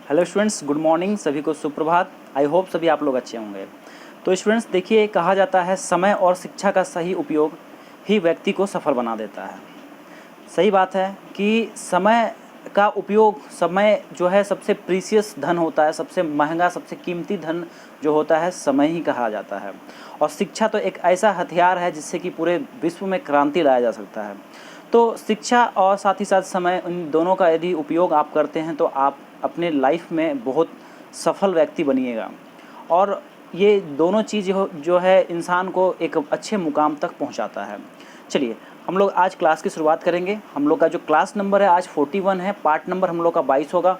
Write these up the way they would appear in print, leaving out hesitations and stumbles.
Hello students, good morning. सभी को सुप्रभात। आई होप सभी आप लोग अच्छे होंगे। तो स्टूडेंट्स देखिए, कहा जाता है समय और शिक्षा का सही उपयोग ही व्यक्ति को सफल बना देता है। सही बात है कि समय का उपयोग, समय जो है सबसे प्रीशियस धन होता है, सबसे महंगा, सबसे कीमती धन जो होता है समय ही कहा जाता है। और शिक्षा तो एक ऐसा हथियार है जिससे कि पूरे विश्व में क्रांति लाया जा सकता है। तो शिक्षा और साथ ही साथ समय, इन दोनों का यदि उपयोग आप करते हैं तो आप अपने लाइफ में बहुत सफल व्यक्ति बनिएगा। और ये दोनों चीज़ जो है इंसान को एक अच्छे मुकाम तक पहुंचाता है। चलिए हम लोग आज क्लास की शुरुआत करेंगे। हम लोग का जो क्लास नंबर है आज 41 है, पार्ट नंबर हम लोग का 22 होगा।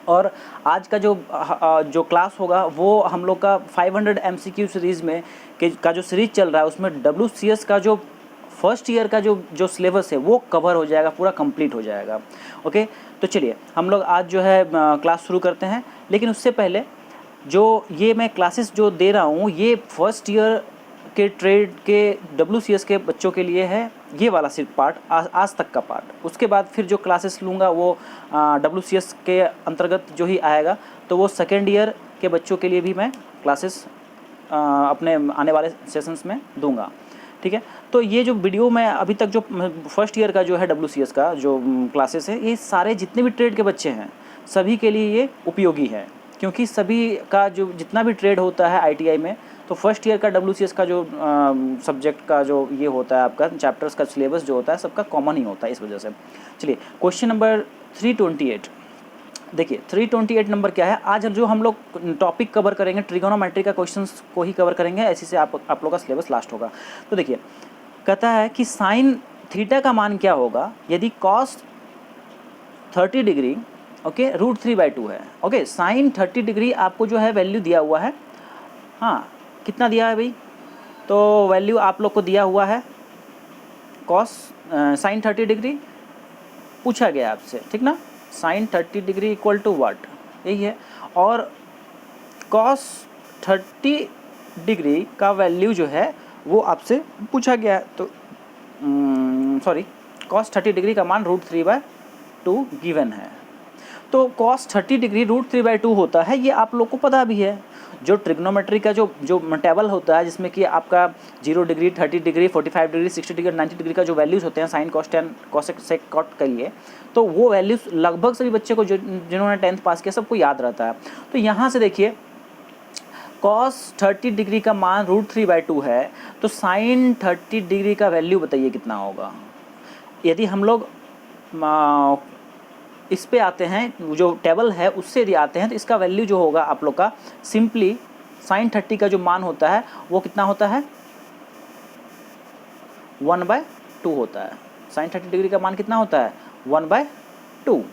और आज का जो क्लास होगा वो हम लोग का 500 MCQ सीरीज़ में का जो सीरीज़ चल रहा है उसमें WCS का जो फर्स्ट ईयर का जो सिलेबस है वो कवर हो जाएगा, पूरा कंप्लीट हो जाएगा। ओके, तो चलिए हम लोग आज जो है क्लास शुरू करते हैं। लेकिन उससे पहले जो ये मैं क्लासेस जो दे रहा हूँ ये फर्स्ट ईयर के ट्रेड के WCS के बच्चों के लिए है। ये वाला सिर्फ पार्ट आज तक का पार्ट। उसके बाद फिर जो क्लासेस लूँगा वो WCS के अंतर्गत जो ही आएगा, तो वो सेकेंड ईयर के बच्चों के लिए भी मैं क्लासेस अपने आने वाले सेशंस में दूंगा। ठीक है, तो ये जो वीडियो मैं अभी तक जो फर्स्ट ईयर का जो है WCS का जो क्लासेस है, ये सारे जितने भी ट्रेड के बच्चे हैं सभी के लिए ये उपयोगी है। क्योंकि सभी का जो जितना भी ट्रेड होता है ITI में, तो फर्स्ट ईयर का WCS का जो सब्जेक्ट का जो ये होता है आपका चैप्टर्स का सिलेबस जो होता है सबका कॉमन ही होता है, इस वजह से। चलिए क्वेश्चन नंबर 328 देखिए। 328 नंबर क्या है? आज जो हम लोग टॉपिक कवर करेंगे ट्रिगोनोमेट्री का क्वेश्चंस को ही कवर करेंगे, ऐसे से आप लोग का सिलेबस लास्ट होगा। तो देखिए कहता है कि साइन थीटा का मान क्या होगा यदि कॉस 30 डिग्री ओके √3/2 है। ओके, साइन 30 डिग्री आपको जो है वैल्यू दिया हुआ है। हाँ, कितना दिया है भाई? तो वैल्यू आप लोग को दिया हुआ है कॉस साइन 30 डिग्री पूछा गया आपसे, ठीक ना। Sine 30 degree equal to what, यही है। और कॉस 30 डिग्री का वैल्यू जो है वो आपसे पूछा गया है। तो सॉरी, कॉस 30 डिग्री का मान √3/2 गिवन है। तो कॉस 30 डिग्री √3/2 होता है, ये आप लोग को पता भी है। जो ट्रिग्नोमेट्री का जो टेबल होता है जिसमें कि आपका 0 डिग्री, 30 डिग्री, 45 डिग्री, 60 डिग्री और 90 डिग्री का जो वैल्यूज़ होते हैं sine cos tan cosec sec cot के लिए, तो वो वैल्यूज़ लगभग सभी बच्चे को जिन्होंने 10th पास किया सबको याद रहता है। तो यहाँ से देखिए कॉस 30 डिग्री का मान √3/2 है, तो साइन 30 डिग्री का वैल्यू बताइए कितना होगा। यदि हम लोग इस पे आते हैं, जो टेबल है उससे यदि आते हैं, तो इसका वैल्यू जो होगा आप लोग का सिंपली साइन 30 का जो मान होता है वो कितना होता है 1/2 होता है। साइन 30 डिग्री का मान कितना होता है 1/2।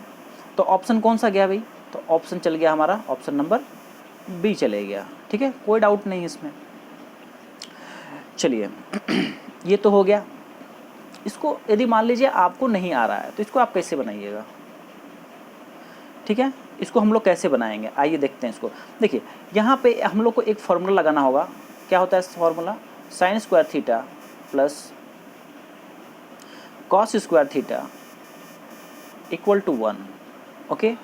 तो ऑप्शन कौन सा गया भाई? तो ऑप्शन चल गया हमारा, ऑप्शन नंबर बी चले गया। ठीक है, कोई डाउट नहीं इसमें। चलिए ये तो हो गया। इसको यदि मान लीजिए आपको नहीं आ रहा है तो इसको आप कैसे बनाइएगा? ठीक है, इसको हम लोग कैसे बनाएंगे आइए देखते हैं इसको। देखिए यहाँ पे हम लोग को एक फार्मूला लगाना होगा। क्या होता है formula? Sine square theta plus cos square theta equal to 1। Okay,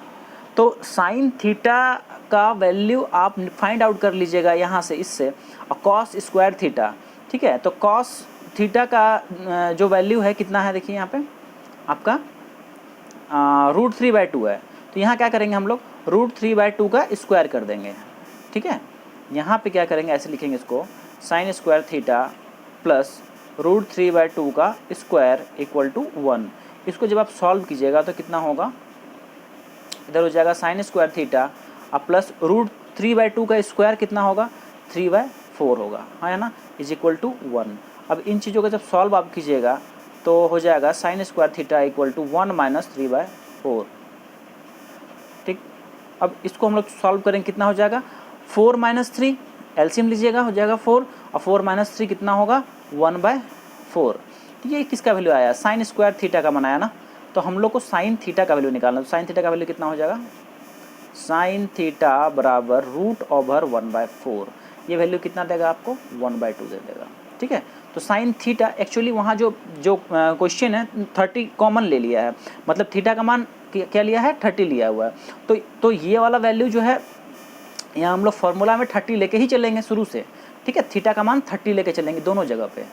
तो साइन थीटा का वैल्यू आप फाइंड आउट कर लीजिएगा यहाँ से, इससे। और कॉस स्क्वायर थीटा, ठीक है, तो कॉस थीटा का जो वैल्यू है कितना है देखिए यहाँ पे आपका √3/2 है। तो यहाँ क्या करेंगे हम लोग √3/2 का स्क्वायर कर देंगे। ठीक है, यहाँ पे क्या करेंगे ऐसे लिखेंगे इसको, साइन स्क्वायर थीटा प्लस √3/2 का स्क्वायर इक्वल टू 1। इसको जब आप सॉल्व कीजिएगा तो कितना होगा, इधर हो जाएगा साइन स्क्वायर थीटा अब प्लस √3/2 का स्क्वायर कितना होगा 3/4 होगा, है ना, इज इक्वल टू 1। अब इन चीज़ों का जब सॉल्व आप कीजिएगा तो हो जाएगा sine square theta equal to 1 - 3/4। ठीक, अब इसको हम लोग सॉल्व करेंगे, कितना हो जाएगा 4 - 3, एलसीएम लीजिएगा हो जाएगा 4, और 4 - 3 कितना होगा 1/4। तो ये किसका वैल्यू आया? साइन स्क्वायर थीटा का बनाया ना। तो हम लोग को साइन थीटा का वैल्यू निकालना। तो साइन थीटा का वैल्यू कितना हो जाएगा, साइन थीटा बराबर √1/4। ये वैल्यू कितना देगा आपको 1/2 दे देगा। ठीक है, तो साइन थीटा एक्चुअली वहाँ जो क्वेश्चन है 30 कॉमन ले लिया है, मतलब थीटा का मान क्या लिया है, 30 लिया हुआ है। तो ये वाला वैल्यू जो है, यहाँ हम लोग फॉर्मूला में 30 लेके ही चलेंगे शुरू से, ठीक है। थीटा का मान 30 लेके चलेंगे दोनों जगह पे।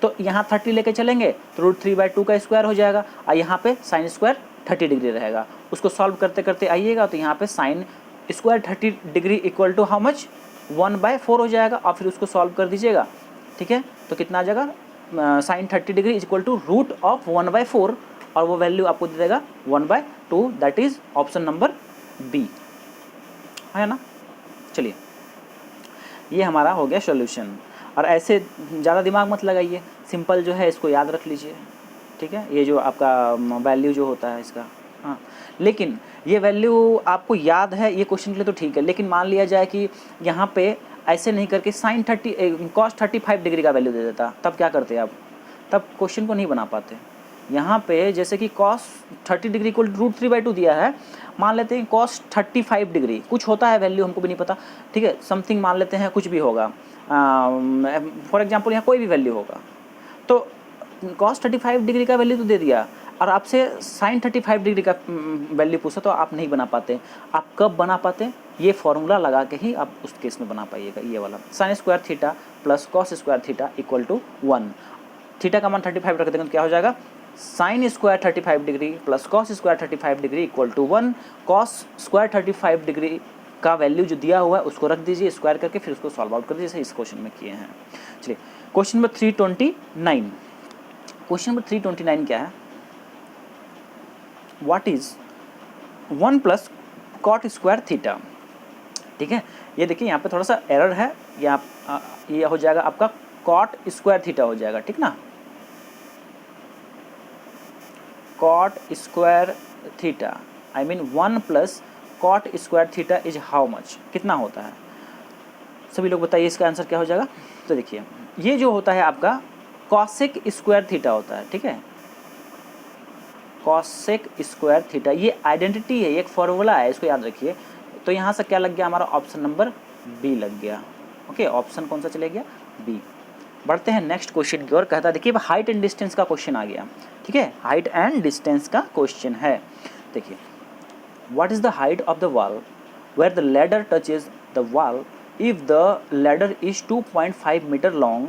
तो यहाँ 30 लेके चलेंगे तो √3/2 का स्क्वायर हो जाएगा, और यहाँ पे साइन स्क्वायर 30 डिग्री रहेगा। उसको सॉल्व करते करते आइएगा तो यहाँ पे sine square 30 degree equal to how much, 1/4 हो जाएगा, और फिर उसको सॉल्व कर दीजिएगा, ठीक है। तो कितना आ जाएगा, साइन 30 डिग्री इक्वल टू √1/4, और वो वैल्यू आपको दे देगा 1/2, that is option number B, है ना। चलिए, ये हमारा हो गया सॉल्यूशन। और ऐसे ज़्यादा दिमाग मत लगाइए, सिंपल जो है इसको याद रख लीजिए, ठीक है। ये जो आपका वैल्यू जो होता है इसका, हाँ, लेकिन ये वैल्यू आपको याद है ये क्वेश्चन के लिए तो ठीक है, लेकिन मान लिया जाए कि यहाँ पे ऐसे नहीं करके साइन 30 cos 35 डिग्री का वैल्यू दे देता, तब क्या करते आप, तब क्वेश्चन को नहीं बना पाते। यहाँ पे जैसे कि cos 30 डिग्री को √3/2 दिया है, मान लेते हैं cos 35 डिग्री कुछ होता है वैल्यू, हमको भी नहीं पता, ठीक है, समथिंग मान लेते हैं, कुछ भी होगा, फॉर एग्जांपल यहाँ कोई भी वैल्यू होगा। तो cos 35 डिग्री का वैल्यू तो दे दिया, और आपसे sin 35 डिग्री का वैल्यू पूछा तो आप नहीं बना पाते। आप कब बना पाते, ये फॉर्मूला लगा के ही आप उस केस में बना पाइएगा। ये वाला sin square theta plus cos square theta equal to 1, theta का मान 35 रख देंगे तो क्या हो जाएगा, sin square 35 degree plus cos square 35 degree equal to 1। cos square 35 degree का वैल्यू जो दिया हुआ है उसको रख दीजिए स्क्वायर करके, फिर उसको सॉल्व आउट कर दीजिए, जैसे इस क्वेश्चन में किए हैं। चलिए, क्वेश्चन नंबर 329, क्वेश्चन नंबर 329 क्या है, what is 1 plus cot square theta, ठीक है। ये देखिए यहाँ पे थोड़ा सा एरर है, ये हो जाएगा आपका cot स्क्वायर थीटा हो जाएगा, ठीक ना, cot square theta, I mean 1 plus cot square theta is how much, कितना होता है, सभी लोग बताइए इसका आंसर क्या हो जाएगा। तो देखिए, ये जो होता है आपका cosec स्क्वायर थीटा होता है, ठीक है, cosec स्क्वायर थीटा, ये आइडेंटिटी है, एक फॉर्मूला है, इसको याद रखिए। तो यहाँ से क्या लग गया, हमारा ऑप्शन नंबर बी लग गया, ओके। ऑप्शन कौन सा चले गया, बी। बढ़ते हैं नेक्स्ट क्वेश्चन की ओर। कहता है, देखिए हाइट एंड डिस्टेंस का क्वेश्चन आ गया, ठीक है, हाइट एंड डिस्टेंस का क्वेश्चन है। देखिए, what is the height of the wall where the ladder touches the wall if the ladder is 2.5 meter long,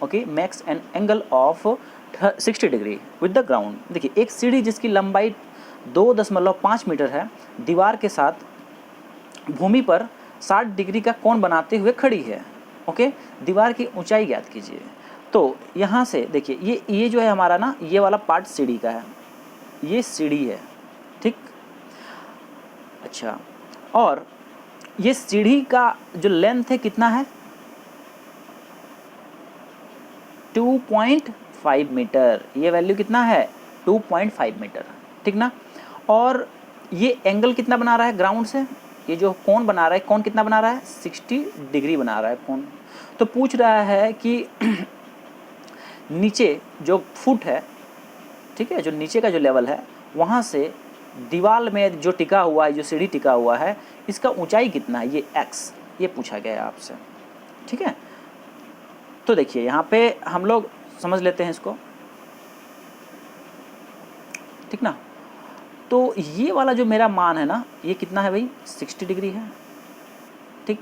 okay, makes an angle of 60 degree with the ground. देखिए, एक सीढ़ी जिसकी लंबाई 2.5 metre है, दीवार के साथ भूमि पर 60 डिग्री का कोण बनाते हुए खड़ी है, ओके। दीवार की ऊंचाई ज्ञात कीजिए। तो यहाँ से देखिए, ये जो है हमारा ना, ये वाला पार्ट सीढ़ी का है, ये सीढ़ी है, ठीक, अच्छा। और ये सीढ़ी का जो लेंथ है कितना है, 2.5 मीटर, ये वैल्यू कितना है, 2.5 मीटर, ठीक ना। और ये एंगल कितना बना रहा है ग्राउंड से, ये जो कोण बना रहा है, कोण कितना बना रहा है, 60 डिग्री बना रहा है कोण। तो पूछ रहा है कि नीचे जो फुट है, ठीक है, जो नीचे का जो लेवल है, वहाँ से दीवार में जो टिका हुआ है, जो सीढ़ी टिका हुआ है, इसका ऊंचाई कितना है, ये x, ये पूछा गया है आपसे, ठीक है। तो देखिए, यहाँ पे हम लोग समझ लेते हैं इसको, ठीक ना। तो ये वाला जो मेरा मान है ना, ये कितना है भाई, 60 डिग्री है, ठीक।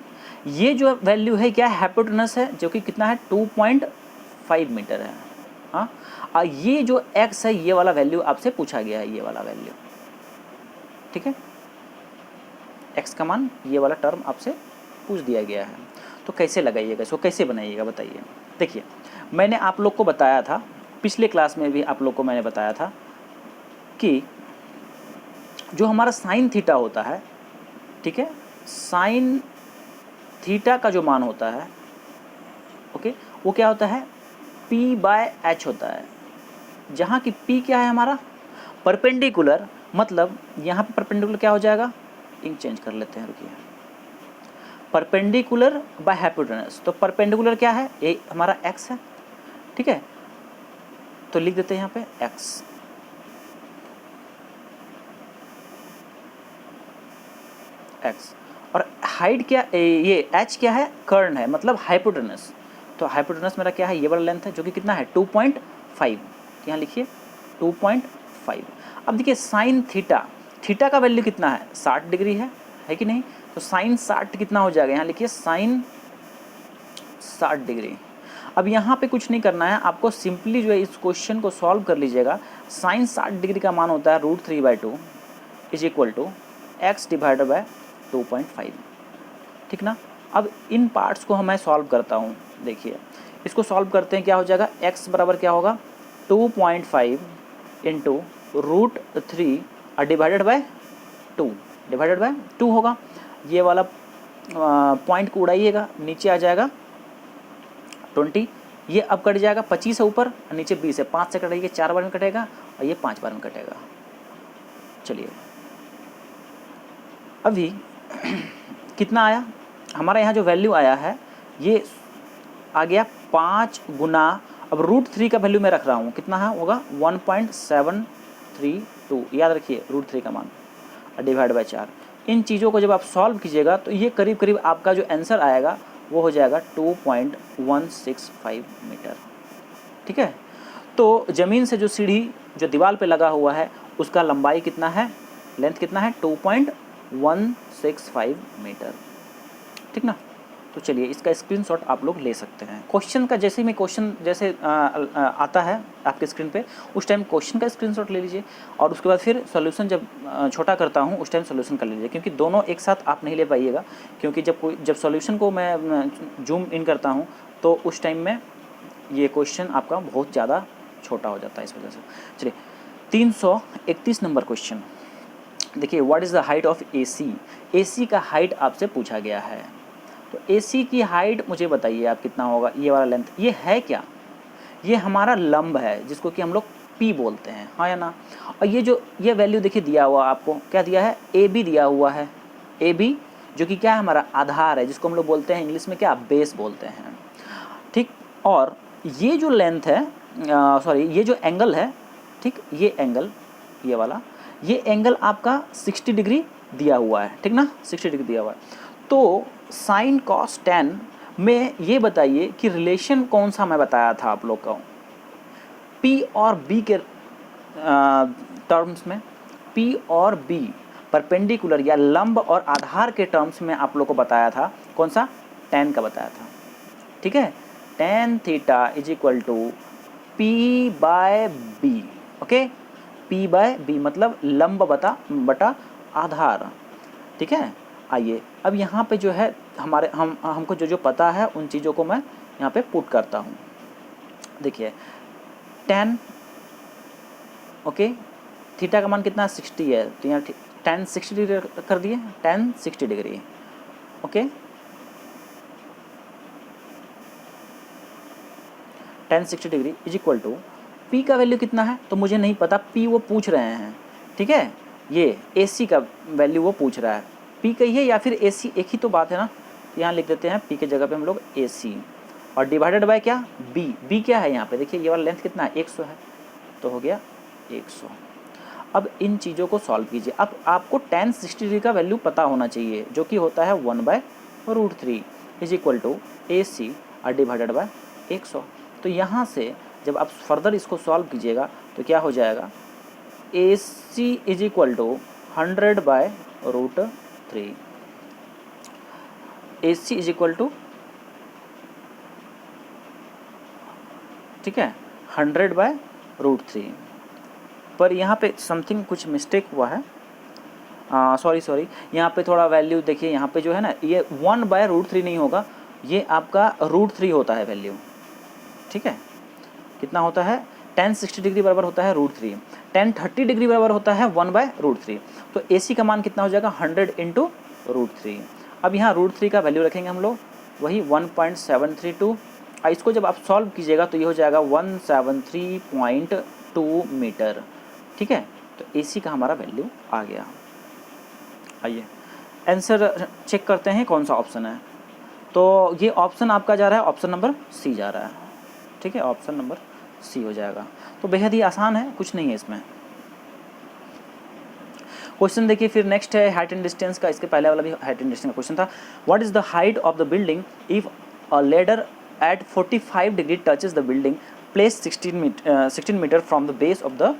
ये जो वैल्यू है क्या, हाइपोटेनस है, जो कि कितना है, 2.5 मीटर है, हाँ। और ये जो x है, ये वाला वैल्यू आपसे पूछा गया है, ये वाला वैल्यू, ठीक है, x का मान, ये वाला टर्म आपसे पूछ दिया गया है। तो कैसे लगाइएगा इसको, कैसे बनाइएगा बताइए। देखिए, मैंने आप लोग को बताया था, पिछले क्लास में भी आप लोग को मैंने बताया था कि जो हमारा साइन थीटा होता है, ठीक है, साइन थीटा का जो मान होता है, ओके, वो क्या होता है, p/h होता है, जहाँ की p क्या है हमारा, परपेंडिकुलर, मतलब यहाँ पे परपेंडिकुलर क्या हो जाएगा, इंक चेंज कर लेते हैं, रुकिए, परपेंडिकुलर बाय हाइपोटेनस। तो परपेंडिकुलर क्या है, ये हमारा x है, ठीक है, तो लिख देते हैं यहाँ पे x, और हाइट क्या, ये h क्या है, कर्ण है, मतलब हाइपोटेनस। तो हाइपोटेनस मेरा क्या है, ये वाला लेंथ है, जो कि कितना है, 2.5, यहाँ लिखिए 2.5। अब देखिए साइन थीटा, थीटा का वैल्यू कितना है, 60 डिग्री है कि नहीं। तो साइन 60 कितना हो जाएगा, यहाँ लिखिए साइन 60 डिग्री। अब यहाँ पे कुछ नहीं करना है आपको, सिंपली जो है इस क्वेश्चन को सॉल्व कर लीजिएगा। साइन 60 डिग्री का मान होता है √3/2 is equal to x divided by 2.5, ठीक ना। अब इन पार्ट्स को मैं सॉल्व करता हूँ, देखिए इसको सॉल्व करते हैं, क्या हो जाएगा, x बराबर क्या होगा 2.5 इंटू √3 डिवाइडेड बाय 2 होगा। ये वाला पॉइंट को उड़ाइएगा, नीचे आ जाएगा 20, ये अब कट जाएगा 25 है ऊपर, नीचे 20 है, 5 से कटेगा, 4 बार में कटेगा और ये 5 बार में कटेगा। चलिए अभी कितना आया हमारा, यहाँ जो वैल्यू आया है ये आ गया 5 गुना, अब √3 का वैल्यू मैं रख रहा हूँ, कितना है होगा 1.732, याद रखिए √3 का मान डिवाइड बाय 4। इन चीज़ों को जब आप सॉल्व कीजिएगा तो ये करीब करीब आपका जो आंसर आएगा वो हो जाएगा 2.165 मीटर, ठीक है। तो ज़मीन से जो सीढ़ी जो दीवार पे लगा हुआ है उसका लंबाई कितना है, लेंथ कितना है 2.165 मीटर, ठीक ना। तो चलिए इसका स्क्रीनशॉट आप लोग ले सकते हैं। क्वेश्चन का जैसे ही मैं क्वेश्चन जैसे आता है आपके स्क्रीन पे, उस टाइम क्वेश्चन का स्क्रीनशॉट ले लीजिए और उसके बाद फिर सॉल्यूशन जब छोटा करता हूँ उस टाइम सॉल्यूशन कर लीजिए, क्योंकि दोनों एक साथ आप नहीं ले पाइएगा, क्योंकि जब सॉल्यूशन को मैं जूम इन करता हूँ तो उस टाइम में ये क्वेश्चन आपका बहुत ज़्यादा छोटा हो जाता है, इस वजह से। चलिए 331 नंबर क्वेश्चन देखिए, what is the height of AC। AC का हाइट आपसे पूछा गया है, तो AC की हाइट मुझे बताइए आप कितना होगा। ये वाला लेंथ ये है क्या, ये हमारा लंब है जिसको कि हम लोग P बोलते हैं, हाँ या ना। और ये वैल्यू देखिए दिया हुआ आपको, क्या दिया है, AB दिया हुआ है, AB जो कि क्या है हमारा आधार है, जिसको हम लोग बोलते हैं इंग्लिश में क्या, बेस बोलते हैं, ठीक। और ये जो लेंथ है सॉरी ये जो एंगल है, ठीक, ये एंगल ये वाला ये एंगल आपका 60 डिग्री दिया हुआ है, ठीक ना, 60 डिग्री दिया हुआ है। तो साइन कॉस टेन में ये बताइए कि रिलेशन कौन सा मैं बताया था आप लोग को, P और B के टर्म्स में, P और B परपेंडिकुलर या लंब और आधार के टर्म्स में आप लोग को बताया था, कौन सा, tan का बताया था, ठीक है। tan theta is equal to P/B, okay, P/B मतलब लंब बटा आधार, ठीक है। आइए अब यहाँ पे जो है हमको जो पता है उन चीज़ों को मैं यहाँ पे पुट करता हूँ। देखिए tan, ओके, थीटा का मान कितना 60 है, तो यहाँ tan 60 डिग्री कर दिए, tan 60 degree, okay, tan 60 degree is equal to P का वैल्यू कितना है तो मुझे नहीं पता, P वो पूछ रहे हैं, ठीक है। ये AC का वैल्यू वो पूछ रहा है, P का ही है या फिर AC, एक ही तो बात है ना। तो यहाँ लिख देते हैं P के जगह पे हम लोग AC और डिवाइडेड बाय क्या, B क्या है यहाँ पे, देखिए ये वाला लेंथ कितना है 100 है, तो हो गया 100। अब इन चीज़ों को सॉल्व कीजिए। अब आपको tan 60 डिग्री का वैल्यू पता होना चाहिए, जो कि होता है 1/√3 इज इक्वल टू AC और डिवाइडेड बाय 100। तो यहाँ से जब आप फर्दर इसको सॉल्व कीजिएगा तो क्या हो जाएगा, AC is equal to 100/√3, AC is equal to, ठीक है, 100/√3। पर यहाँ पे समथिंग कुछ मिस्टेक हुआ है, सॉरी यहाँ पे थोड़ा वैल्यू देखिए, यहाँ पे जो है ना ये 1/√3 नहीं होगा, ये आपका √3 होता है वैल्यू, ठीक है। कितना होता है, tan 60 डिग्री बराबर होता है √3, tan 30 डिग्री बराबर होता है 1/√3। तो AC का मान कितना हो जाएगा 100 इंटू √3। अब यहाँ √3 का वैल्यू रखेंगे हम लोग, वही 1.732। इसको जब आप सॉल्व कीजिएगा तो ये हो जाएगा 173.2 मीटर, ठीक है। तो AC का हमारा वैल्यू आ गया। आइए आंसर चेक करते हैं कौन सा ऑप्शन है। तो ये ऑप्शन आपका जा रहा है, ऑप्शन नंबर C जा रहा है, ठीक है, ऑप्शन नंबर C हो जाएगा। तो बेहद ही आसान है, कुछ नहीं है इसमें। क्वेश्चन देखिए फिर नेक्स्ट है हाइट एंड डिस्टेंस का, इसके पहले वाला भी हाइट एंड डिस्टेंस का क्वेश्चन था। What is the height of the building if a ladder at 45 degree touches the building, place 16 meter from the base of the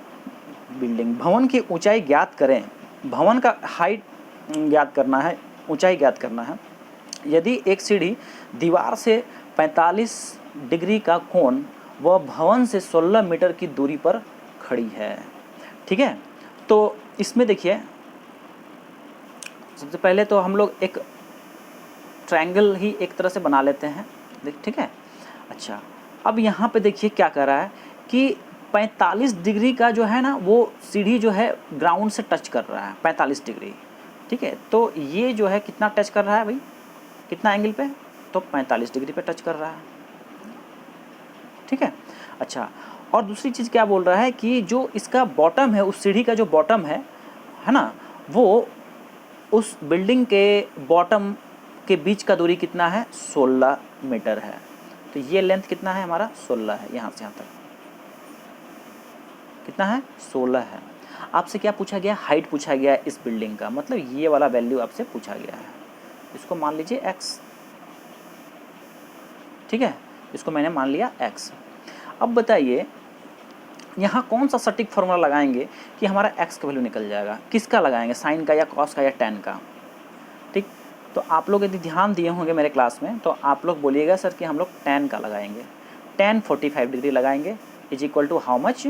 building. भवन की ऊंचाई ज्ञात करें भवन का हाइट ज्ञात करना है, ऊंचाई ज्ञात करना है। यदि एक सीढ़ी दीवार से 45 डिग्री का कोण व भवन से 16 मीटर की दूरी पर खड़ी है। ठीक है, तो इसमें देखिए सबसे पहले तो हम लोग एक ट्रायंगल ही एक तरह से बना लेते हैं, ठीक है। अच्छा, अब यहाँ पे देखिए क्या कर रहा है कि 45 डिग्री का जो है ना वो सीढ़ी जो है ग्राउंड से टच कर रहा है 45 डिग्री। ठीक है, तो ये जो है कितना टच कर रहा है भाई, कितना एंगल पे, तो 45 डिग्री पे टच कर रहा है। ठीक है, अच्छा, और दूसरी चीज़ क्या बोल रहा है कि जो इसका बॉटम है, उस सीढ़ी का जो बॉटम है ना, वो उस बिल्डिंग के बॉटम के बीच का दूरी कितना है, 16 मीटर है। तो ये लेंथ कितना है हमारा, 16 है, यहाँ से यहाँ तक कितना है, 16 है। आपसे क्या पूछा गया, हाइट पूछा गया है इस बिल्डिंग का, मतलब ये वाला वैल्यू आपसे पूछा गया है। इसको मान लीजिए x, ठीक है, इसको मैंने मान लिया x। अब बताइए यहाँ कौन सा सटीक फॉर्मूला लगाएंगे कि हमारा x का वैल्यू निकल जाएगा, किसका लगाएंगे, साइन का या कॉस का या टेन का। ठीक, तो आप लोग यदि ध्यान दिए होंगे मेरे क्लास में तो आप लोग बोलिएगा सर कि हम लोग टेन का लगाएंगे, टेन 45 डिग्री लगाएंगे is equal to how much,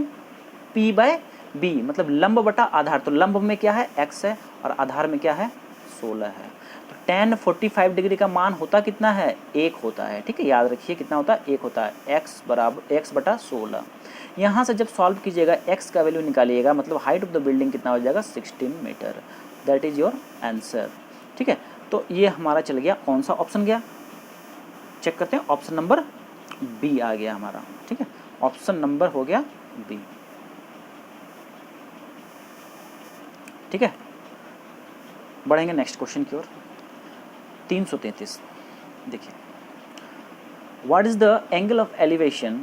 p by b, मतलब लंब बटा आधार। तो लंब में क्या है, x है, और आधार में क्या है, 16 है। तो टेन 45 डिग्री का मान होता कितना है, 1 होता है। ठीक है, याद रखिए कितना होता है, 1 होता है। x बराबर x बटा 16। यहाँ से जब सॉल्व कीजिएगा x का वैल्यू निकालिएगा, मतलब हाइट ऑफ द बिल्डिंग कितना हो जाएगा, 16 meter. That is your answer. ठीक है, तो ये हमारा चल गया, कौन सा ऑप्शन गया, चेक करते हैं, ऑप्शन नंबर बी आ गया हमारा। ठीक है, ऑप्शन नंबर हो गया बी। ठीक है, बढ़ेंगे नेक्स्ट क्वेश्चन की ओर। 333 देखिए, what is the angle of elevation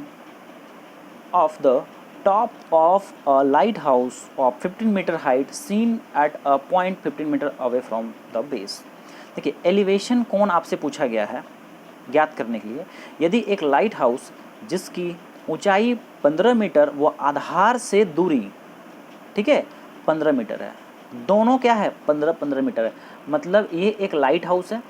of the top of a lighthouse of 15 meter height seen at a point 15 meter away from the base. देखिए, एलिवेशन कोण आपसे पूछा गया है ज्ञात करने के लिए। यदि एक लाइट हाउस जिसकी ऊंचाई 15 मीटर व आधार से दूरी, ठीक है, 15 मीटर है, दोनों क्या है, 15-15 मीटर है, मतलब ये एक लाइट हाउस है।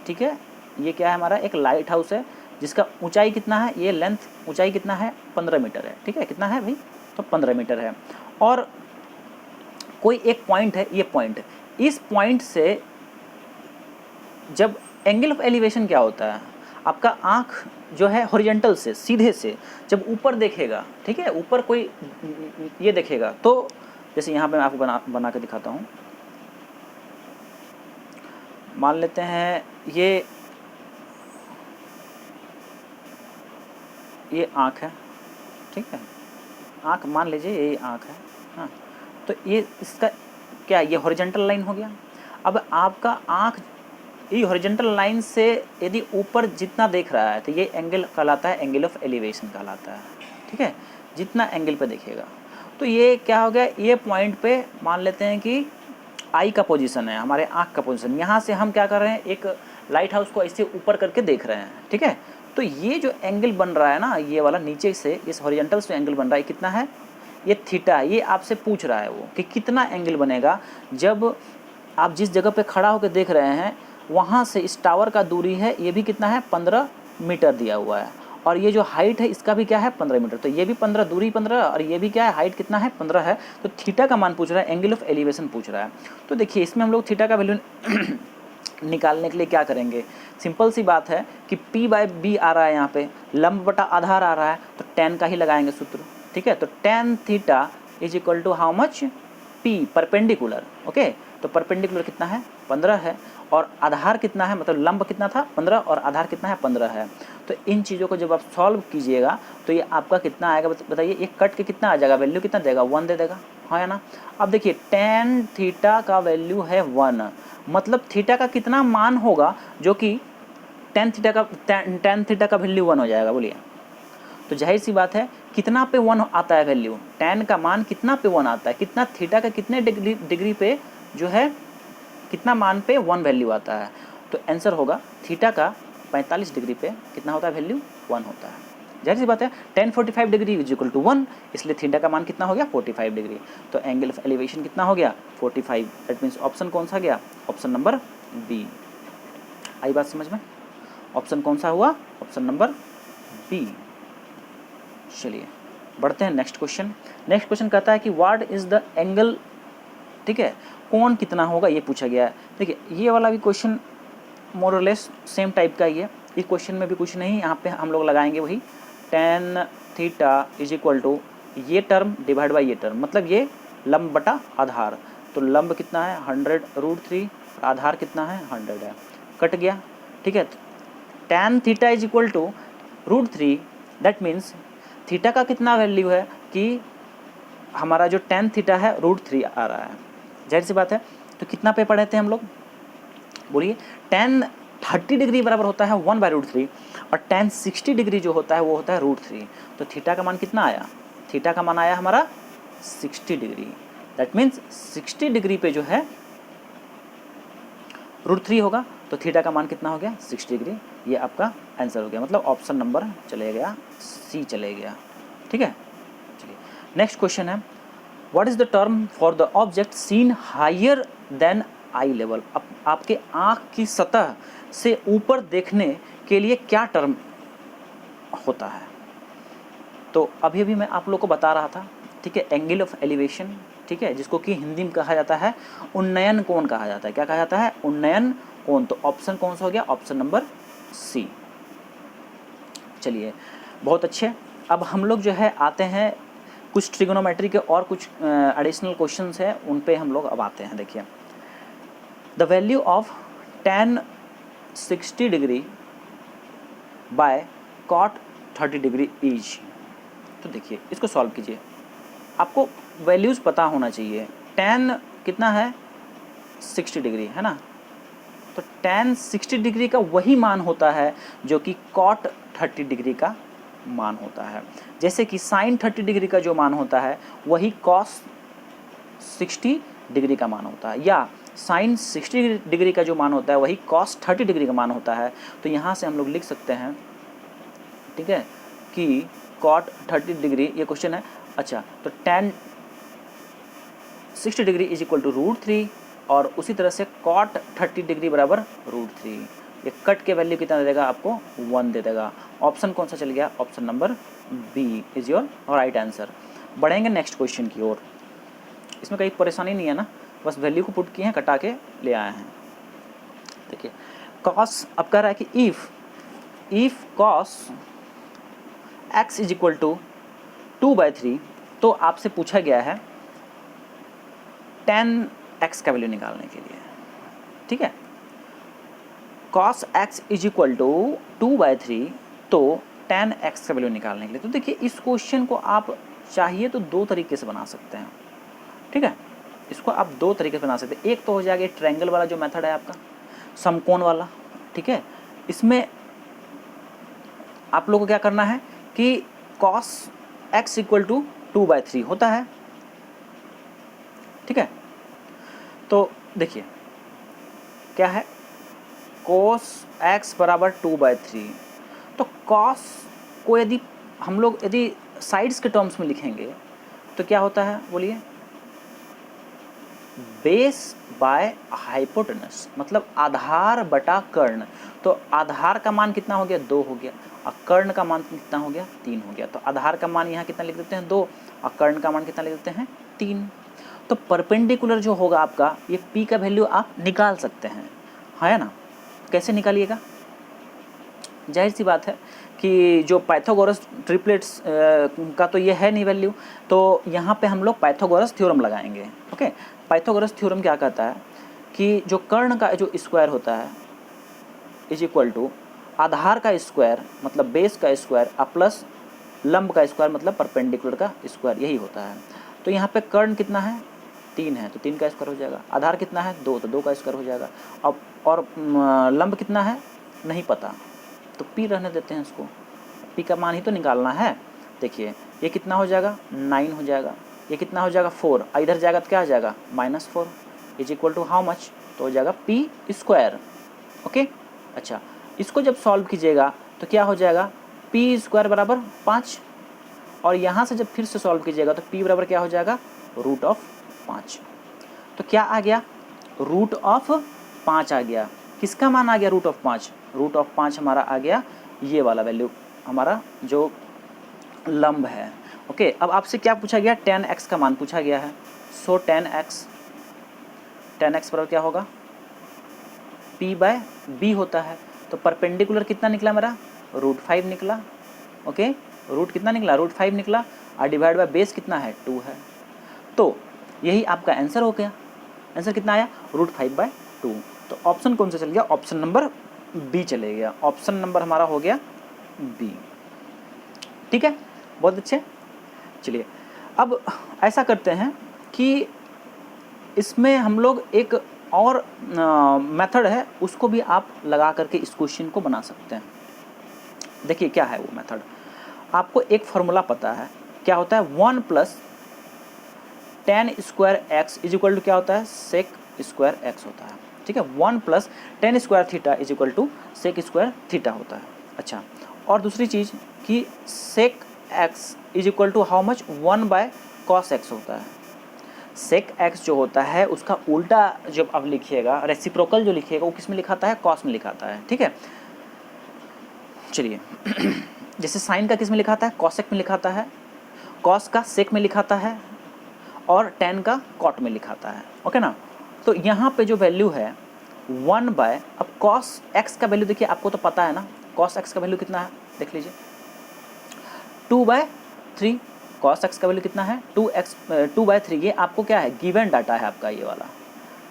ठीक है, ये क्या है हमारा, एक लाइट हाउस है जिसका ऊंचाई कितना है, ये लेंथ ऊंचाई कितना है, 15 मीटर है। ठीक है, कितना है भाई, तो 15 मीटर है। और कोई एक पॉइंट है, ये पॉइंट, इस पॉइंट से जब एंगल ऑफ एलिवेशन क्या होता है, आपका आँख जो है हॉरिजॉन्टल से, सीधे से जब ऊपर देखेगा, ठीक है, ऊपर कोई ये देखेगा, तो जैसे यहाँ पे मैं आपको बना के दिखाता हूँ। मान लेते हैं ये आँख है, ठीक है, आँख मान लीजिए ये आँख है, हाँ, तो ये इसका क्या, ये हॉरिजॉन्टल लाइन हो गया। अब आपका आँख ये हॉरिजॉन्टल लाइन से यदि ऊपर जितना देख रहा है तो ये एंगल कहलाता है, एंगल ऑफ एलिवेशन कहलाता है। ठीक है, जितना एंगल पे देखेगा, तो ये क्या हो गया, ये पॉइंट पे मान लेते हैं कि आई का पोजीशन है, हमारे आँख का पोजीशन। यहाँ से हम क्या कर रहे हैं, एक लाइट हाउस को ऐसे ऊपर करके देख रहे हैं। ठीक है, तो ये जो एंगल बन रहा है ना, ये वाला नीचे से इस हॉरिजॉन्टल से एंगल बन रहा है, कितना है, ये थीटा है। ये आपसे पूछ रहा है वो कि कितना एंगल बनेगा जब आप जिस जगह पे खड़ा होकर देख रहे हैं वहाँ से इस टावर का दूरी है, ये भी कितना है, 15 मीटर दिया हुआ है, और ये जो हाइट है इसका भी क्या है, 15 मीटर। तो ये भी 15, दूरी 15, और ये भी क्या है, हाइट कितना है, 15 है। तो थीटा का मान पूछ रहा है, एंगल ऑफ एलिवेशन पूछ रहा है। तो देखिए इसमें हम लोग थीटा का वैल्यू निकालने के लिए क्या करेंगे, सिंपल सी बात है कि p बाय b आ रहा है, यहाँ पे लंब बटा आधार आ रहा है, तो tan का ही लगाएंगे सूत्र। ठीक है, तो tan theta is equal to how much, p perpendicular. Okay, तो परपेंडिकुलर कितना है, 15 है, और आधार कितना है, मतलब लंब कितना था, 15, और आधार कितना है, 15 है। तो इन चीज़ों को जब आप सॉल्व कीजिएगा तो ये आपका कितना आएगा, बताइए, ये कट के कितना आ जाएगा, वैल्यू कितना देगा, 1 दे देगा, हाँ या ना। अब देखिए tan थीटा का वैल्यू है 1, मतलब थीटा का कितना मान होगा जो कि tan थीटा का वैल्यू 1 हो जाएगा, बोलिए। तो जाहिर सी बात है कितना पे 1 आता है वैल्यू, tan का मान कितना पे 1 आता है, कितना थीटा का कितने डिग्री पे जो है, कितना मान पे 1 वैल्यू आता है। तो आंसर होगा थीटा का 45 डिग्री पे कितना होता है वैल्यू, 1 होता है। जाहिर सी बात है, tan 45 degree is equal to 1, इसलिए थीटा का मान कितना हो गया 45 डिग्री। तो एंगल ऑफ एलिवेशन कितना हो गया 45, दैट मीन्स ऑप्शन कौन सा गया, ऑप्शन नंबर बी। आई बात समझ में, ऑप्शन कौन सा हुआ, ऑप्शन नंबर बी। चलिए बढ़ते हैं नेक्स्ट क्वेश्चन। नेक्स्ट क्वेश्चन कहता है कि व्हाट इज द एंगल, ठीक है, कोण कितना होगा ये पूछा गया है। देखिए ये वाला भी क्वेश्चन मोर और लेस सेम टाइप का ही है, इस क्वेश्चन में भी कुछ नहीं, यहाँ पे हम लोग लगाएंगे वही tan theta is equal to ये टर्म डिवाइड बाई ये टर्म, मतलब ये लंब बटा आधार। तो लंब कितना है 100√3, आधार कितना है 100 है, कट गया, ठीक है। tan theta is equal to √3, that means theta का कितना वैल्यू है कि हमारा जो tan थीटा है √3 आ रहा है, जाहिर सी बात है। तो कितना पे पढ़े थे हम लोग, बोलिए, tan 30 डिग्री बराबर होता है 1/√3 और tan 60 डिग्री जो होता है वो होता है √3। तो थीटा का मान कितना आया, थीटा का मान आया हमारा 60 डिग्री, दैट मीन्स 60 डिग्री पे जो है √3 होगा, तो थीटा का मान कितना हो गया 60 डिग्री। ये आपका आंसर हो गया, मतलब ऑप्शन नंबर चले गया सी चले गया, ठीक है। चलिए नेक्स्ट क्वेश्चन है, what is the term for the object seen higher than eye level. अब आपके आँख की सतह से ऊपर देखने के लिए क्या टर्म होता है। तो अभी अभी मैं आप लोग को बता रहा था, ठीक है, एंगल ऑफ एलिवेशन, ठीक है, जिसको कि हिंदी में कहा जाता है उन्नयन कोण कहा जाता है। क्या कहा जाता है, उन्नयन कोण। तो ऑप्शन कौन सा हो गया, ऑप्शन नंबर सी। चलिए बहुत अच्छे, अब हम लोग जो है आते हैं कुछ ट्रिगोनोमेट्री के और कुछ एडिशनल क्वेश्चंस हैं, उन पे हम लोग अब आते हैं। देखिए the value of tan 60 degree by cot 30 degree is. तो देखिए इसको सॉल्व कीजिए, आपको वैल्यूज़ पता होना चाहिए। tan कितना है 60 डिग्री है ना, तो tan 60 डिग्री का वही मान होता है जो कि cot 30 डिग्री का मान होता है। जैसे कि sin 30 डिग्री का जो मान होता है वही cos 60 डिग्री का मान होता है, या sin 60 डिग्री का जो मान होता है वही cos 30 डिग्री का मान होता है। तो यहाँ से हम लोग लिख सकते हैं, ठीक है, कि cot 30 डिग्री, ये क्वेश्चन है, अच्छा, तो tan 60 degree is equal to √3 और उसी तरह से cot 30 डिग्री बराबर √3। ये कट के वैल्यू कितना दे देगा आपको 1 दे देगा। ऑप्शन कौन सा चल गया, option number B is your right answer. बढ़ेंगे नेक्स्ट क्वेश्चन की ओर, इसमें कोई परेशानी नहीं है ना, बस वैल्यू को पुट किए हैं, कटा के ले आए हैं। देखिए cos अब कह रहा है कि if cos x is equal to 2/3, तो आपसे पूछा गया है tan x का वैल्यू निकालने के लिए, ठीक है। cos x is equal to 2/3, तो tan x का वैल्यू निकालने के लिए, तो देखिए इस क्वेश्चन को आप चाहिए तो दो तरीके से बना सकते हैं, ठीक है। इसको आप दो तरीके से बना सकते हैं। एक तो हो जाएगा ट्रायंगल वाला जो मेथड है आपका, समकोण वाला, ठीक है। इसमें आप लोगों को क्या करना है कि cos x इक्वल टू 2/3 होता है, ठीक है। तो देखिए क्या है, cos x बराबर 2/3, तो cos को यदि हम लोग यदि साइड्स के टर्म्स में लिखेंगे तो क्या होता है, बोलिए, बेस बाय हाइपोटेनस, मतलब आधार बटा कर्ण। तो आधार का मान कितना हो गया 2 हो गया, और कर्ण का मान कितना हो गया 3 हो गया। तो आधार का मान यहाँ कितना लिख देते हैं 2, और कर्ण का मान कितना लिख देते हैं 3। तो परपेंडिकुलर जो होगा आपका, ये p का वैल्यू आप निकाल सकते हैं, है ना। कैसे निकालिएगा, जाहिर सी बात है कि जो पाइथागोरस ट्रिपलेट्स का तो ये है नहीं वैल्यू, तो यहाँ पे हम लोग पाइथागोरस थ्योरम लगाएंगे। ओके, पाइथागोरस थ्योरम क्या कहता है कि जो कर्ण का जो स्क्वायर होता है इज इक्वल टू आधार का स्क्वायर मतलब बेस का स्क्वायर प्लस लंब का स्क्वायर मतलब परपेंडिकुलर का स्क्वायर, यही होता है। तो यहाँ पे कर्ण कितना है 3 है, तो 3 का स्क्वायर हो जाएगा। आधार कितना है 2, तो 2 का स्क्वायर हो जाएगा। अब और लंब कितना है नहीं पता, तो p रहने देते हैं इसको, p का मान ही तो निकालना है। देखिए ये कितना हो जाएगा 9 हो जाएगा, ये कितना हो जाएगा 4, इधर जाएगा तो क्या हो जाएगा -4 is equal to how much, तो हो जाएगा p²। ओके, अच्छा, इसको जब सॉल्व कीजिएगा तो क्या हो जाएगा पी स्क्वायर बराबर 5, और यहाँ से जब फिर से सॉल्व कीजिएगा तो पी बराबर क्या हो जाएगा, रूट ऑफ 5। तो क्या आ गया, रूट ऑफ 5 आ गया। किसका मान आ गया, रूट ऑफ 5? रूट ऑफ 5 हमारा आ गया ये वाला वैल्यू, हमारा जो लंब है। ओके, अब आपसे क्या पूछा गया, tan x का मान पूछा गया है। सो tan x बराबर क्या होगा, p बाय b होता है। तो परपेंडिकुलर कितना निकला मेरा, रूट 5 निकला। ओके, रूट कितना निकला, रूट 5 निकला, और डिवाइड बाय बेस कितना है, 2 है। तो यही आपका आंसर हो गया। आंसर कितना आया, रूट 5/2। तो ऑप्शन कौन सा चल गया, ऑप्शन नंबर बी चले गया। ऑप्शन नंबर हमारा हो गया बी। ठीक है, बहुत अच्छे। चलिए अब ऐसा करते हैं कि इसमें हम लोग एक और मेथड है, उसको भी आप लगा करके इस क्वेश्चन को बना सकते हैं। देखिए क्या है वो मेथड। आपको एक फॉर्मूला पता है, क्या होता है, 1 plus tan square x is equal to क्या होता है, सेक स्क्वायर एक्स होता है। ठीक है, 1 plus tan square theta is equal to sec square theta होता है। अच्छा, और दूसरी चीज़ कि sec x is equal to how much, 1 by cos x होता है। सेक एक्स जो होता है उसका उल्टा जब आप लिखिएगा, रेसिप्रोकल जो लिखिएगा वो किस में लिखाता है, कॉस में लिखाता है। ठीक है, चलिए जैसे साइन का किस में लिखाता है, कॉसेक में लिखाता है, कॉस का सेक में लिखाता है, और टेन का कॉट में लिखाता है। ओके ना। तो यहाँ पे जो वैल्यू है 1 बाय, अब कॉस एक्स का वैल्यू देखिए, आपको तो पता है ना, कॉस एक्स का वैल्यू कितना है, देख लीजिए 2/3। कॉस एक्स का वैल्यू कितना है, 2/3। ये आपको क्या है, गिवन डाटा है आपका ये वाला,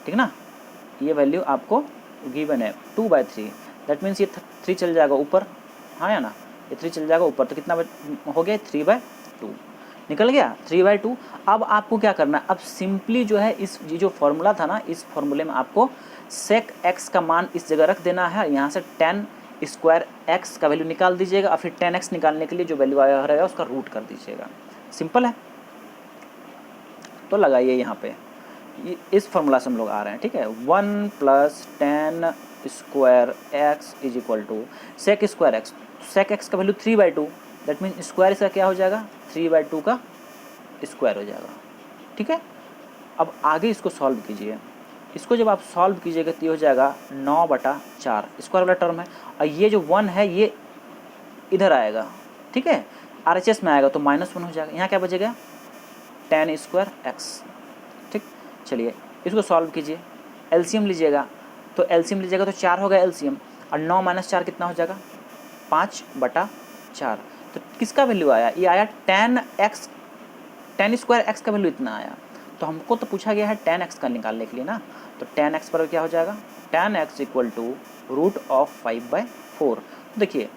ठीक ना, ये वैल्यू आपको गिवन है 2/3। दैट मीन्स ये 3 चल जाएगा ऊपर, हाँ या ना, ये 3 चल जाएगा ऊपर, तो कितना हो गया, 3/2 निकल गया, 3/2। अब आपको क्या करना है, अब सिंपली जो है इस ये जो फॉर्मूला था ना, इस फॉर्मूले में आपको सेक एक्स का मान इस जगह रख देना है, यहाँ से tan स्क्वायर एक्स का वैल्यू निकाल दीजिएगा, और फिर tan x निकालने के लिए जो वैल्यू आया रहेगा उसका रूट कर दीजिएगा। सिंपल है। तो लगाइए यहाँ पे, इस फॉर्मूला से हम लोग आ रहे हैं। ठीक है, 1 plus tan square x is equal to sec square x. Sec x का वैल्यू 3/2, दैट मीन स्क्वायर इसका क्या हो जाएगा, 3/2 का स्क्वायर हो जाएगा। ठीक है, अब आगे इसको सॉल्व कीजिए। इसको जब आप सॉल्व कीजिएगा तो ये हो जाएगा 9/4, स्क्वायर वाला टर्म है, और ये जो 1 है ये इधर आएगा। ठीक है, RHS में आएगा तो -1 हो जाएगा। यहाँ क्या बचेगा, tan स्क्वायर एक्स। ठीक, चलिए इसको सॉल्व कीजिए, एलसीएम लीजिएगा, तो एलसीएम लीजिएगा तो 4 होगा एलसीएम, और 9 - 4 कितना हो जाएगा, 5/4। तो किसका वैल्यू आया, ये आया tan स्क्वायर एक्स का वैल्यू इतना आया। तो हमको तो पूछा गया है tan x का निकालने के लिए ना, तो tan x पर क्या हो जाएगा, tan x equal to root of 5/4। देखिए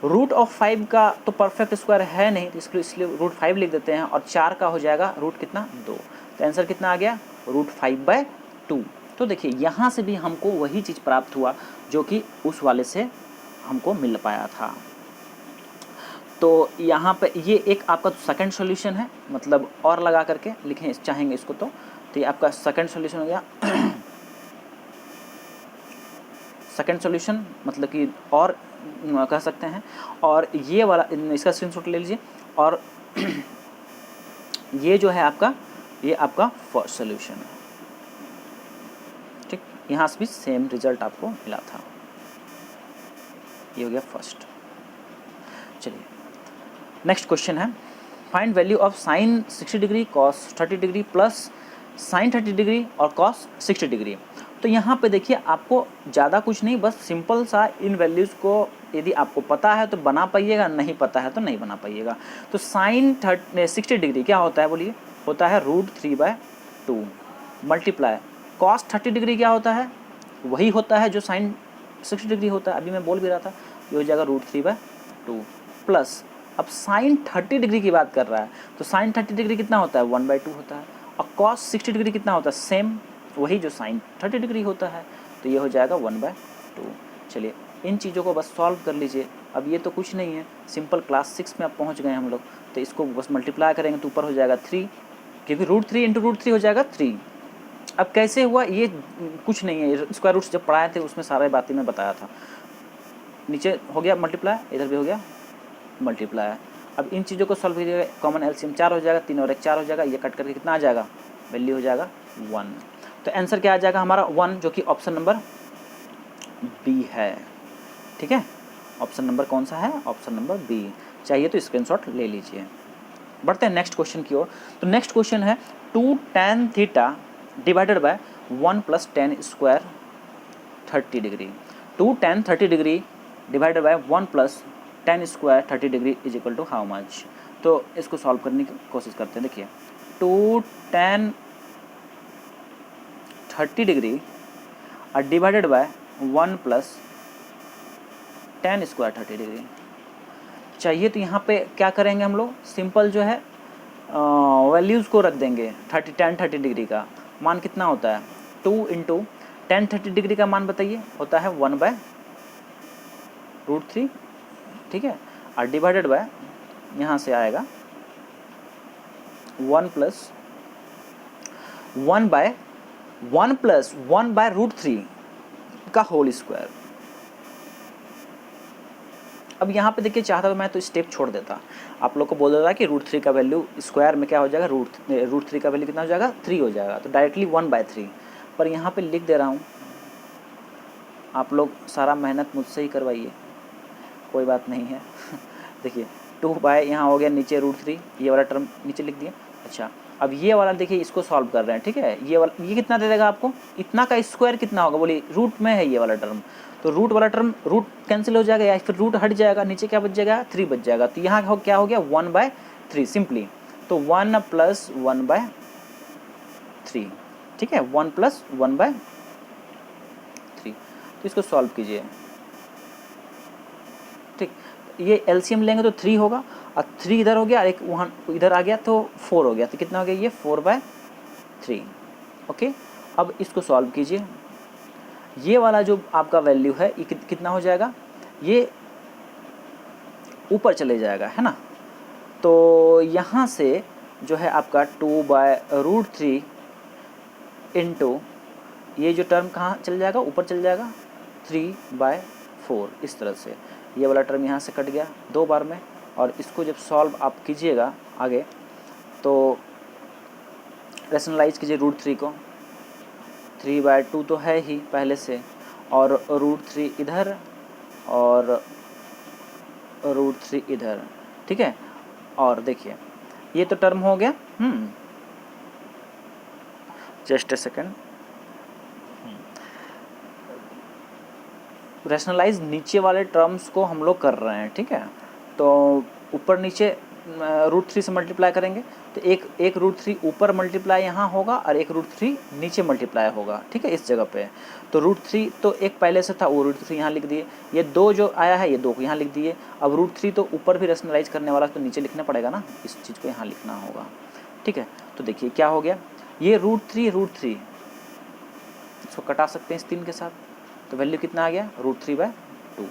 रूट ऑफ 5 का तो परफेक्ट स्क्वायर है नहीं, तो इसलिए रूट 5 लिख देते हैं, और 4 का हो जाएगा रूट कितना, 2। तो आंसर कितना आ गया, रूट 5/2। तो देखिए यहाँ से भी हमको वही चीज़ प्राप्त हुआ जो कि उस वाले से हमको मिल पाया था। तो यहाँ पे ये एक आपका सेकंड सॉल्यूशन है, मतलब और लगा करके लिखें चाहेंगे इसको तो ये आपका सेकंड सॉल्यूशन हो गया। सेकंड सॉल्यूशन मतलब कि और कह सकते हैं। और ये वाला इसका स्क्रीनशॉट ले लीजिए, और ये जो है आपका, ये आपका फर्स्ट सॉल्यूशन है। ठीक, यहाँ से भी सेम रिजल्ट आपको मिला था, ये हो गया फर्स्ट। चलिए नेक्स्ट क्वेश्चन है, find value of sine 60 degree, cos 30 degree plus sign 30 degree और कॉस 60 डिग्री। तो यहाँ पे देखिए आपको ज़्यादा कुछ नहीं, बस सिंपल सा इन वैल्यूज़ को यदि आपको पता है तो बना पाइएगा, नहीं पता है तो नहीं बना पाइएगा। तो साइन 60 डिग्री क्या होता है बोलिए, होता है √3/2 मल्टीप्लाई कॉस 30 डिग्री क्या होता है, वही होता है जो साइन 60 डिग्री होता है, अभी मैं बोल भी रहा था, ये हो जाएगा √3/2 प्लस, अब साइन 30 डिग्री की बात कर रहा है तो साइन 30 डिग्री कितना होता है, 1/2 होता है, और कॉस 60 डिग्री कितना होता है, सेम वही जो साइन 30 डिग्री होता है, तो ये हो जाएगा 1/2। चलिए इन चीज़ों को बस सॉल्व कर लीजिए। अब ये तो कुछ नहीं है, सिंपल क्लास 6 में अब पहुंच गए हम लोग, तो इसको बस मल्टीप्लाई करेंगे तो ऊपर हो जाएगा 3, क्योंकि √3 × √3 हो जाएगा 3। अब कैसे हुआ ये कुछ नहीं है, स्क्वायर रूट्स जब पढ़ाए थे उसमें सारे बातें मैं बताया था। नीचे हो गया मल्टीप्लाई, इधर भी हो गया मल्टीप्लाई है। अब इन चीज़ों को सॉल्व कीजिएगा, कॉमन एलसीएम 4 हो जाएगा, 3 और 1 4 हो जाएगा, ये कट करके कितना आ जाएगा, वैल्यू हो जाएगा 1। तो आंसर क्या आ जाएगा हमारा 1, जो कि ऑप्शन नंबर बी है। ठीक है, ऑप्शन नंबर कौन सा है, ऑप्शन नंबर बी। चाहिए तो स्क्रीनशॉट ले लीजिए। बढ़ते हैं नेक्स्ट क्वेश्चन की ओर। तो नेक्स्ट क्वेश्चन है 2 tan theta divided by 1 + tan square 30 degree. 2 tan 30 degree divided by 1 + tan square 30 degree is equal to how much. तो इसको सॉल्व करने की कोशिश करते हैं। देखिए 2 tan 30 डिग्री और divided by 1 + tan square 30 degree चाहिए। तो यहाँ पे क्या करेंगे हम लोग, सिंपल जो है वैल्यूज़ को रख देंगे। tan 30 डिग्री का मान कितना होता है, 2 × tan 30 डिग्री का मान बताइए, होता है 1/√3। ठीक है, और डिवाइडेड बाय यहाँ से आएगा 1 + 1/√3 का होल स्क्वायर। अब यहाँ पे देखिए, चाहता तो मैं तो स्टेप छोड़ देता, आप लोग को बोल देता कि √3 का वैल्यू स्क्वायर में क्या हो जाएगा, √3 का वैल्यू कितना हो जाएगा, 3 हो जाएगा, तो डायरेक्टली 1/3। पर यहाँ पे लिख दे रहा हूँ, आप लोग सारा मेहनत मुझसे ही करवाइए, कोई बात नहीं है। देखिए 2 बाय यहाँ हो गया नीचे √3, ये वाला टर्म नीचे लिख दिया। अच्छा, अब ये वाला देखिए, इसको सॉल्व कर रहे हैं। ठीक है, ये वाला, ये कितना दे देगा आपको, इतना का स्क्वायर कितना होगा, बोलिए रूट में है ये वाला टर्म, तो रूट वाला टर्म, रूट कैंसिल हो जाएगा या फिर रूट हट जाएगा, नीचे क्या बच जाएगा, 3 बच जाएगा। तो यहाँ क्या हो गया, 1/3 सिंपली। तो 1 + 1/3। ठीक है, 1 + 1/3। तो इसको सॉल्व कीजिए। ठीक, ये एलसीएम लेंगे तो 3 होगा, और 3 इधर हो गया, एक वहाँ इधर आ गया तो 4 हो गया। तो कितना हो गया, ये 4/3। ओके, अब इसको सॉल्व कीजिए। ये वाला जो आपका वैल्यू है, ये कितना हो जाएगा, ये ऊपर चले जाएगा, है ना। तो यहाँ से जो है आपका 2/√3 इंटू ये जो टर्म कहाँ चल जाएगा, ऊपर चल जाएगा, 3/4। इस तरह से ये वाला टर्म यहाँ से कट गया 2 बार में। और इसको जब सॉल्व आप कीजिएगा आगे, तो रैशनलाइज कीजिए √3 को। 3/2 तो है ही पहले से, और √3 इधर और √3 इधर। ठीक है, और देखिए ये तो टर्म हो गया। जस्ट ए सेकेंड, रैशनलाइज नीचे वाले टर्म्स को हम लोग कर रहे हैं। ठीक है, तो ऊपर नीचे √3 से मल्टीप्लाई करेंगे, तो एक √3 ऊपर मल्टीप्लाई यहाँ होगा और एक √3 नीचे मल्टीप्लाई होगा। ठीक है, इस जगह पे तो √3 तो एक पहले से था, वो √3 यहाँ लिख दिए। ये 2 जो आया है, ये 2 को यहाँ लिख दिए। अब √3 तो ऊपर भी रैशनलाइज करने वाला, तो नीचे लिखना पड़ेगा ना, इस चीज़ को यहाँ लिखना होगा। ठीक है, तो देखिए क्या हो गया, ये √3 इसको कटा सकते हैं इस 3 के साथ, तो वैल्यू कितना आ गया, √3/2।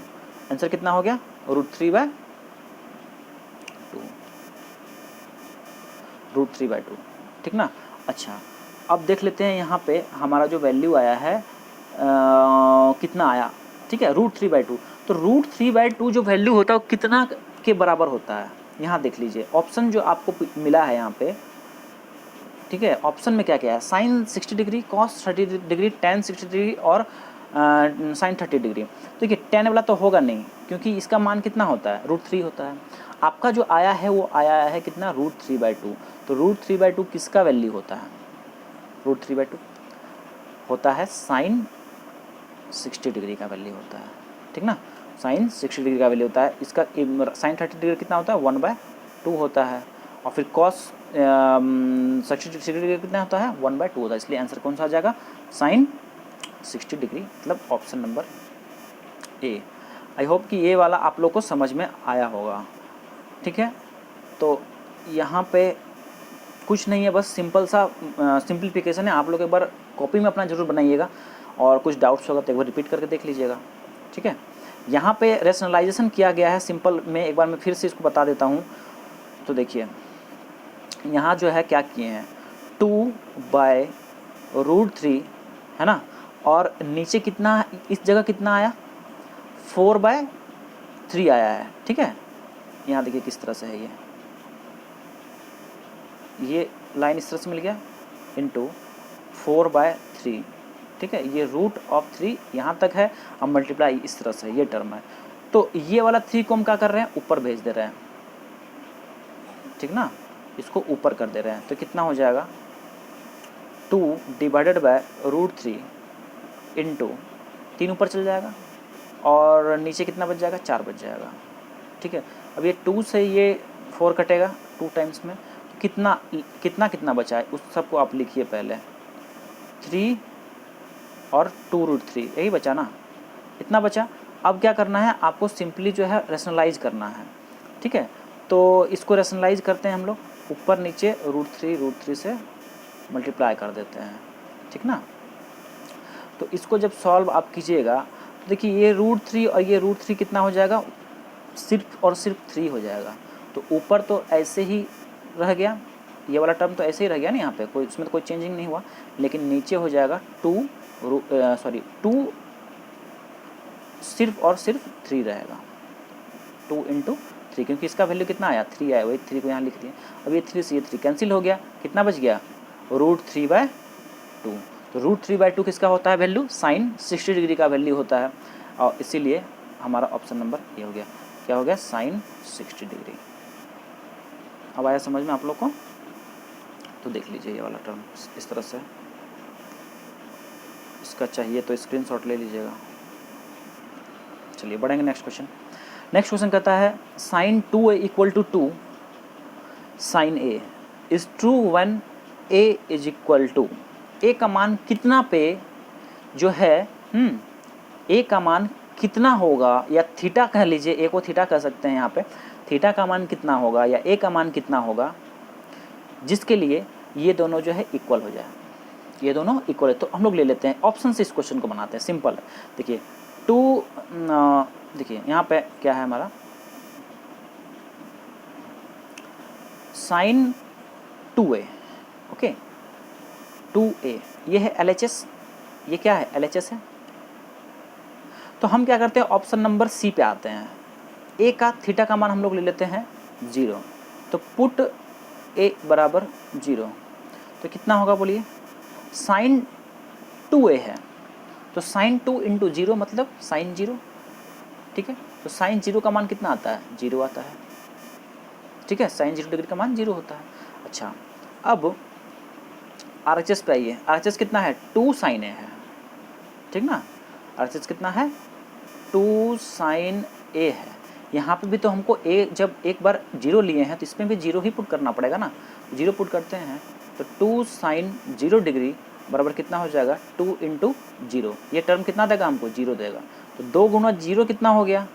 आंसर कितना हो गया, √3/2। √3/2। ठीक ना। अच्छा, अब देख लेते हैं यहाँ पे हमारा जो वैल्यू आया है कितना आया। ठीक है, √3/2। तो √3/2 जो वैल्यू होता है वो कितना के बराबर होता है, यहाँ देख लीजिए। ऑप्शन जो आपको मिला है यहाँ पे, ठीक है, ऑप्शन में क्या क्या है, sin 60 degree, cos 30 degree, tan 60 degree और sin 30 डिग्री। तो देखिए tan वाला तो होगा नहीं, क्योंकि इसका मान कितना होता है, √3 होता है। आपका जो आया है वो आया है कितना, √3/2। तो √3/2 किसका वैल्यू होता है, √3/2 होता है sin 60 डिग्री का वैल्यू होता है। ठीक ना, sin 60 डिग्री का वैल्यू होता है। इसका sin 30 डिग्री कितना होता है, 1/2 होता है। और फिर cos 60 डिग्री कितना होता है, 1/2 होता है। इसलिए आंसर कौन सा आ जाएगा, sin 60 डिग्री, मतलब option number A. I hope कि ये वाला आप लोग को समझ में आया होगा। ठीक है, तो यहाँ पे कुछ नहीं है, बस सिंपल सा सिंप्लीफिकेशन है। आप लोग एक बार कॉपी में अपना ज़रूर बनाइएगा, और कुछ डाउट्स होगा तो एक बार रिपीट करके देख लीजिएगा। ठीक है, यहाँ पे रैशनलाइजेशन किया गया है सिंपल में, एक बार मैं फिर से इसको बता देता हूँ। तो देखिए यहाँ जो है क्या किए हैं, 2/√3 है ना, और नीचे कितना, इस जगह कितना आया, 4/3 आया है। ठीक है, यहाँ देखिए किस तरह से है ये लाइन इस तरह से मिल गया इंटू 4/3, ठीक है। ये रूट ऑफ 3 यहाँ तक है, अब मल्टीप्लाई इस तरह से ये टर्म है। तो ये वाला 3 को हम क्या कर रहे हैं, ऊपर भेज दे रहे हैं, ठीक ना, इसको ऊपर कर दे रहे हैं। तो कितना हो जाएगा 2 डिवाइडेड बाय √3 इंटू 3 ऊपर चल जाएगा और नीचे कितना बच जाएगा, 4 बच जाएगा, ठीक है। अब ये 2 से ये 4 कटेगा 2 टाइम्स में, तो कितना कितना कितना बचा है उस सबको आप लिखिए पहले, 3 और 2√3 यही बचा ना, इतना बचा। अब क्या करना है आपको, सिंपली जो है रेशनलाइज करना है, ठीक है। तो इसको रेशनलाइज करते हैं हम लोग, ऊपर नीचे √3 से मल्टीप्लाई कर देते हैं, ठीक ना। तो इसको जब सॉल्व आप कीजिएगा तो देखिए ये √3 और ये √3 कितना हो जाएगा, सिर्फ और सिर्फ 3 हो जाएगा। तो ऊपर तो ऐसे ही रह गया, ये वाला टर्म तो ऐसे ही रह गया ना, यहाँ पे कोई उसमें तो कोई चेंजिंग नहीं हुआ, लेकिन नीचे हो जाएगा 2 सिर्फ और सिर्फ 3 रहेगा, 2 × 3, क्योंकि इसका वैल्यू कितना आया 3 आया, वही 3 को यहाँ लिख दिए। अब ये 3 से ये 3 कैंसिल हो गया, कितना बच गया √3/2। तो √3/2 किसका होता है वैल्यू, साइन 60 डिग्री का वैल्यू होता है, और इसीलिए हमारा ऑप्शन नंबर ये हो गया, क्या हो गया, साइन 60 डिग्री। अब आया समझ में आप लोग को, तो देख लीजिए ये वाला टर्म इस तरह से, इसका चाहिए तो स्क्रीनशॉट ले लीजिएगा। चलिए बढ़ेंगे नेक्स्ट क्वेश्चन। नेक्स्ट क्वेश्चन कहता है sin 2a = 2 sin a is true when a = a का मान कितना पे जो है a का मान कितना होगा, या थीटा कह लीजिए, a को थीटा कह सकते हैं यहाँ पे, थीटा का मान कितना होगा या a का मान कितना होगा जिसके लिए ये दोनों जो है इक्वल हो जाए, ये दोनों इक्वल है। तो हम लोग ले लेते हैं ऑप्शन से इस क्वेश्चन को बनाते हैं, सिंपल है। देखिए 2 देखिए यहाँ पे क्या है हमारा sin 2a, ओके 2a, ये है LHS, ये क्या है LHS है। तो हम क्या करते हैं, ऑप्शन नंबर सी पे आते हैं, a का थीटा का मान हम लोग ले लेते हैं 0, तो पुट a बराबर 0, तो कितना होगा बोलिए, sin 2a है, तो sin 2 × 0 मतलब sin 0, ठीक है। तो sin 0 का मान कितना आता है, 0 आता है, ठीक है, sin 0 डिग्री का मान 0 होता है। अच्छा अब RHS पे आइए, RHS कितना है 2 sin a है, ठीक ना, RHS कितना है 2 sin a है। यहाँ पे भी तो हमको a जब एक बार 0 लिए हैं तो इसमें भी 0 ही पुट करना पड़ेगा ना, 0 पुट करते हैं तो 2 sin 0 डिग्री बराबर कितना हो जाएगा 2 × 0, ये टर्म कितना देगा हमको 0 देगा, तो 2 × 0 कितना हो गया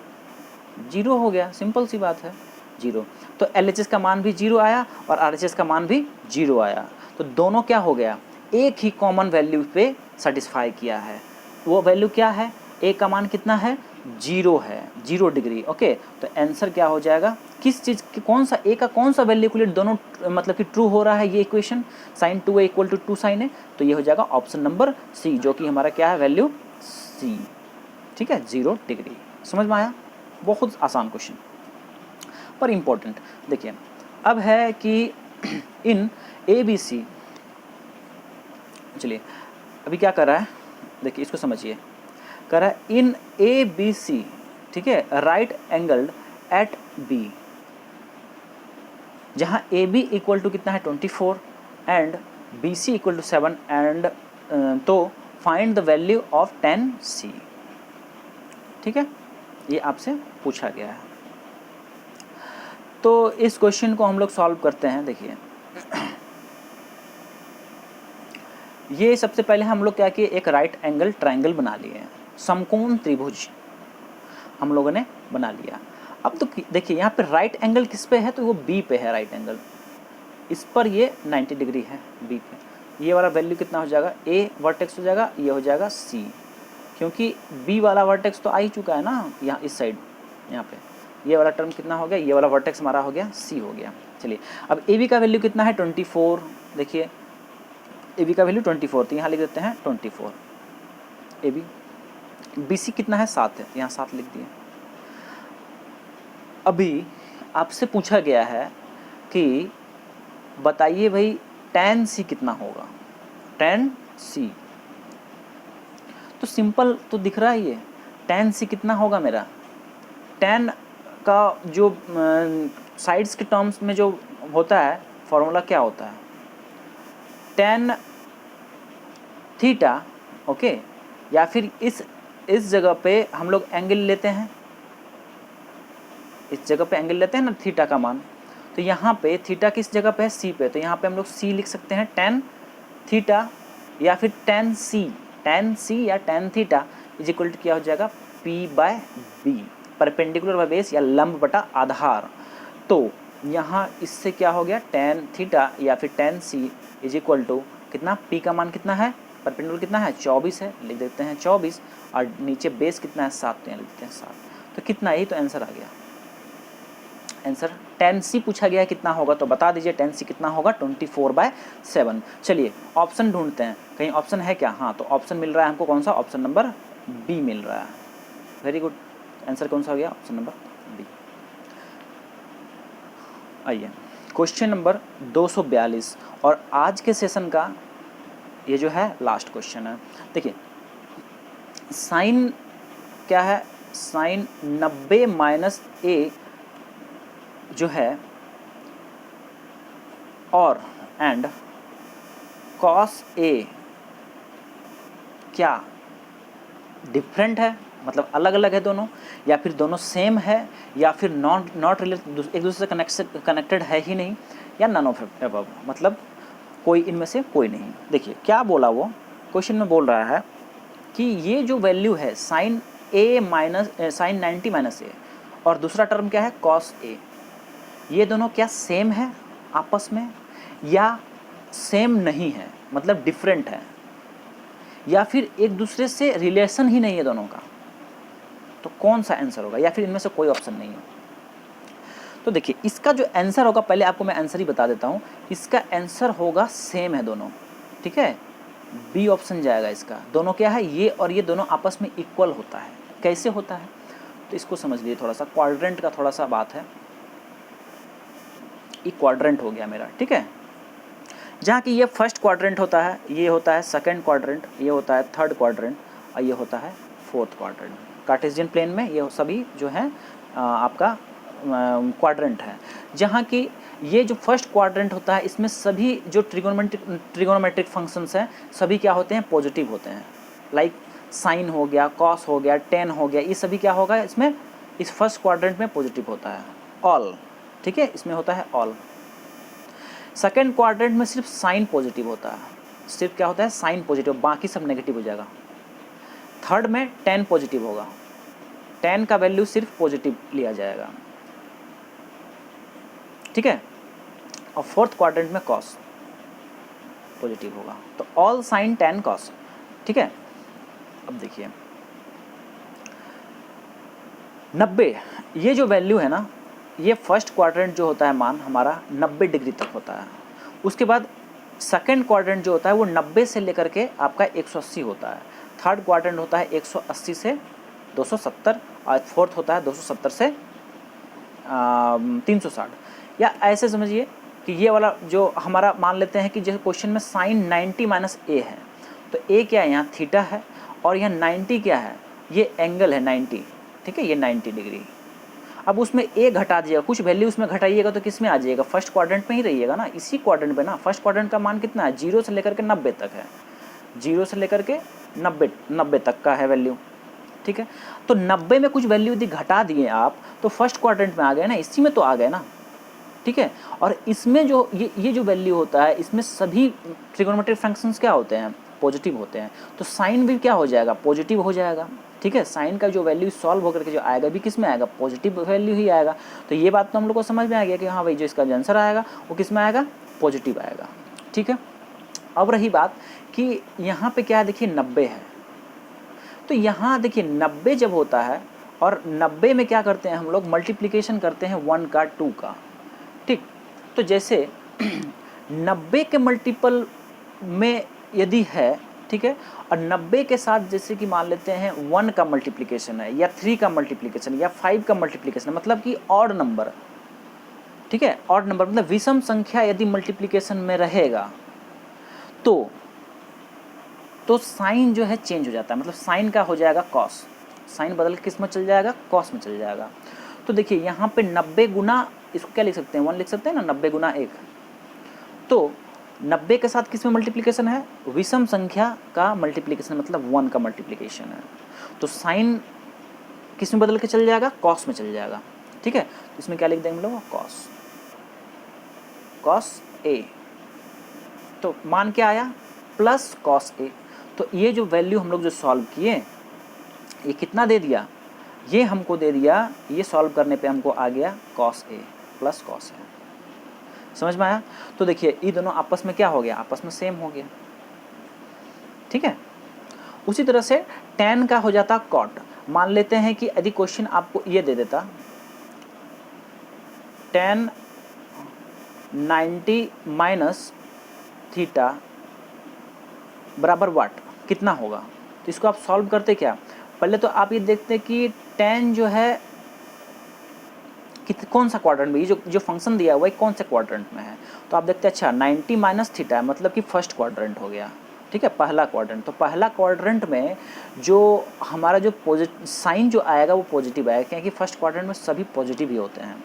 0 हो गया, सिंपल सी बात है 0। तो LHS का मान भी 0 आया और RHS का मान भी 0 आया, तो दोनों क्या हो गया, एक ही कॉमन वैल्यू पे सेटिस्फाई किया है। वो वैल्यू क्या है, a का मान कितना है 0 है, 0 डिग्री, ओके। तो आंसर क्या हो जाएगा, किस चीज़ की कौन सा a का कौन सा वैल्यू के लिए दोनों मतलब कि ट्रू हो रहा है ये equation, sin 2a = 2 sin a, तो ये हो जाएगा ऑप्शन नंबर सी, जो कि हमारा क्या है वैल्यू सी, ठीक है 0 डिग्री। समझ में आया, बहुत आसान क्वेश्चन पर इम्पोर्टेंट। देखिए अब है कि इन ABC, चलिए अभी क्या कर रहा है, देखिए इसको समझिए, कर रहा है इन ABC, ठीक है, राइट एंगल्ड एट B, जहाँ AB = कितना है 24 एंड BC = 7 एंड तो find the value of 10C, ठीक है, ये आपसे पूछा गया है। तो इस क्वेश्चन को हम लोग सॉल्व करते हैं। देखिए ये सबसे पहले हम लोग क्या किए, एक राइट एंगल ट्रायंगल बना लिए, समकोण त्रिभुज हम लोगों ने बना लिया। अब तो देखिए यहाँ पे राइट एंगल किस पे है, तो वो B पे है राइट एंगल, इस पर ये 90 डिग्री है B पे। ये वाला वैल्यू कितना हो जाएगा, A वर्टेक्स हो जाएगा, ये हो जाएगा C, क्योंकि B वाला वर्टेक्स तो आ ही चुका है ना यहाँ इस साइड, यहाँ पे ये वाला टर्म कितना हो गया, ये वाला वर्टेक्स हमारा हो गया C हो गया। चलिए अब AB का वैल्यू कितना है 24, देखिए AB का वैल्यू 24, तो यहाँ लिख देते हैं 24 AB। BC कितना है 7 है, यहाँ 7 लिख दिए। अभी आपसे पूछा गया है कि बताइए भाई tan c कितना होगा, tan c, तो सिंपल तो दिख रहा है ये tan c कितना होगा मेरा, tan का जो साइड्स के टर्म्स में जो होता है फॉर्मूला क्या होता है, tan थीटा, ओके, या फिर इस जगह पे हम लोग एंगल लेते हैं, इस जगह पे एंगल लेते हैं ना थीटा का मान, तो यहाँ पे थीटा किस जगह पे है, सी पे, तो यहाँ पे हम लोग सी लिख सकते हैं tan थीटा, या फिर tan c या tan theta is equal to क्या हो जाएगा, p/b, परपेंडिकुलर बाय बेस या लंब बटा आधार। तो यहाँ इससे क्या हो गया, tan थीटा या फिर tan c is equal to कितना, p का मान कितना है, परपेंडिकुलर कितना है 24 है, लिख देते हैं 24, और नीचे बेस कितना है 7, तो यहाँ लिख देते हैं 7, तो कितना, यही तो आंसर आ गया। आंसर tan c पूछा गया है कितना होगा, तो बता दीजिए tan c कितना होगा, 24/7। चलिए ऑप्शन ढूंढते हैं, कहीं ऑप्शन है क्या, हाँ तो ऑप्शन मिल रहा है हमको, कौन सा, ऑप्शन नंबर बी मिल रहा है, वेरी गुड। आंसर कौन सा हो गया, ऑप्शन नंबर बी। आइए क्वेश्चन नंबर 242, और आज के सेशन का ये जो है लास्ट क्वेश्चन है। देखिए साइन क्या है, साइन 90 - a जो है, और एंड कॉस a क्या डिफरेंट है, मतलब अलग अलग है दोनों, या फिर दोनों सेम है, या फिर नॉट रिलेटेड, एक दूसरे से कनेक्टेड है ही नहीं, या नन ऑफ अबव, मतलब कोई इनमें से कोई नहीं। देखिए क्या बोला वो क्वेश्चन में, बोल रहा है कि ये जो वैल्यू है साइन साइन 90 - a, और दूसरा टर्म क्या है कॉस a, ये दोनों क्या सेम है आपस में, या सेम नहीं है मतलब डिफरेंट है, या फिर एक दूसरे से रिलेशन ही नहीं है दोनों का, तो कौन सा आंसर होगा, या फिर इनमें से कोई ऑप्शन नहीं है। तो देखिए इसका जो आंसर होगा, पहले आपको मैं आंसर ही बता देता हूँ, इसका आंसर होगा सेम है दोनों, ठीक है, बी ऑप्शन जाएगा इसका। दोनों क्या है, ये और ये दोनों आपस में इक्वल होता है, कैसे होता है तो इसको समझ लीजिए, थोड़ा सा क्वाड्रेंट का थोड़ा सा बात है, ये क्वाड्रेंट हो गया मेरा, ठीक है, जहाँ कि ये फर्स्ट क्वाड्रेंट होता है, ये होता है सेकंड क्वाड्रेंट, ये होता है थर्ड क्वाड्रेंट, और ये होता है फोर्थ क्वाड्रेंट। कार्टेशियन प्लेन में ये सभी जो है आपका क्वाड्रेंट है, जहाँ कि ये जो फर्स्ट क्वाड्रेंट होता है, इसमें सभी जो ट्रिगोनोमेट्रिक फंक्शंस हैं सभी क्या होते हैं, पॉजिटिव होते हैं, लाइक साइन हो गया, कॉस हो गया, टेन हो गया, ये सभी क्या होगा इसमें, इस फर्स्ट क्वाड्रेंट में पॉजिटिव होता है, ऑल, ठीक है, इसमें होता है ऑल। सेकेंड क्वाड्रेंट में सिर्फ साइन पॉजिटिव होता है, सिर्फ क्या होता है साइन पॉजिटिव, बाकी सब नेगेटिव हो जाएगा। थर्ड में टेन पॉजिटिव होगा, टेन का वैल्यू सिर्फ पॉजिटिव लिया जाएगा, ठीक है, और फोर्थ क्वाड्रेंट में कॉस पॉजिटिव होगा, तो ऑल साइन टेन कॉस, ठीक है। अब देखिए 90, ये जो वैल्यू है ना, ये फर्स्ट क्वाड्रेंट जो होता है मान हमारा 90 डिग्री तक होता है, उसके बाद सेकेंड क्वाड्रेंट जो होता है वो 90 से लेकर के आपका 180 होता है, थर्ड क्वाड्रेंट होता है 180 से 270, और फोर्थ होता है 270 से 360, या ऐसे समझिए कि ये वाला जो हमारा मान लेते हैं कि जैसे क्वेश्चन में साइन 90 - a है, तो a क्या है यहाँ थीटा है, और यहाँ 90 क्या है, ये एंगल है 90, ठीक है, ये 90 डिग्री। अब उसमें a घटा दीजिएगा, कुछ वैल्यू उसमें घटाइएगा तो किस में आ जाइएगा, फर्स्ट क्वाड्रेंट में ही रहिएगा ना, इसी क्वाड्रेंट पे ना। फर्स्ट क्वाड्रेंट का मान कितना है, 0 से लेकर के 90 तक है, 0 से लेकर के 90 तक का है वैल्यू, ठीक है। तो 90 में कुछ वैल्यू यदि घटा दिए आप तो फर्स्ट क्वाड्रेंट में आ गए ना, इसी में तो आ गए ना, ठीक है। और इसमें जो ये जो वैल्यू होता है, इसमें सभी ट्रिगोनोमेट्रिक फंक्शंस क्या होते हैं, पॉजिटिव होते हैं, तो साइन भी क्या हो जाएगा, पॉजिटिव हो जाएगा, ठीक है। साइन का जो वैल्यू सॉल्व होकर के जो आएगा भी किस में आएगा, पॉजिटिव वैल्यू ही आएगा। तो ये बात तो हम लोग को समझ में आ गया कि हाँ भाई जो इसका आंसर आएगा वो किस में आएगा, पॉजिटिव आएगा, ठीक है। अब रही बात कि यहाँ पे क्या है, देखिए 90 है, तो यहाँ देखिए 90 जब होता है, और 90 में क्या करते हैं हम लोग, मल्टीप्लिकेशन करते हैं 1 का 2 का, ठीक। तो जैसे 90 के मल्टीपल में यदि है, ठीक है, और 90 के साथ जैसे कि मान लेते हैं 1 का मल्टीप्लिकेशन है, या 3 का मल्टीप्लिकेशन, या 5 का मल्टीप्लिकेशन है, मतलब कि ऑड नंबर, ठीक है। ऑड नंबर मतलब विषम संख्या यदि मल्टीप्लिकेशन में रहेगा तो साइन जो है चेंज हो जाता है, मतलब साइन का हो जाएगा कॉस, साइन बदल के किस में चल जाएगा, कॉस में चल जाएगा। तो देखिए यहाँ पे 90 गुना, इसको क्या लिख सकते हैं, 1 लिख सकते हैं ना, 90 गुना 1। तो 90 के साथ किस में मल्टीप्लिकेशन है, विषम संख्या का मल्टीप्लिकेशन, मतलब 1 का मल्टीप्लिकेशन है। तो साइन किस में बदल के चल जाएगा, कॉस में चल जाएगा। ठीक है, तो इसमें क्या लिख देंगे हम लोग, कॉस ए। तो मान क्या आया, प्लस कॉस ए। तो ये जो वैल्यू हम लोग जो सॉल्व किए, ये कितना दे दिया, ये हमको दे दिया, ये सॉल्व करने पे हमको आ गया cos A plus cos A. समझ में आया। तो देखिए ये दोनों आपस में क्या हो गया, आपस में सेम हो गया। ठीक है, उसी तरह से tan का हो जाता कॉट। मान लेते हैं कि यदि क्वेश्चन आपको ये दे देता tan 90 माइनस थीटा बराबर वाट, कितना होगा, तो इसको आप सॉल्व करते क्या, पहले तो आप ये देखते कि tan जो है कौन सा क्वाड्रेंट में, ये जो फंक्शन दिया हुआ है कौन से क्वाड्रेंट में है। तो आप देखते हैं अच्छा 90 माइनस थीटा मतलब कि फर्स्ट क्वाड्रेंट हो गया। ठीक है, पहला क्वाड्रेंट। तो पहला क्वाड्रेंट में जो हमारा जो साइन जो आएगा वो पॉजिटिव आएगा, क्योंकि फर्स्ट क्वाड्रेंट में सभी पॉजिटिव ही होते हैं।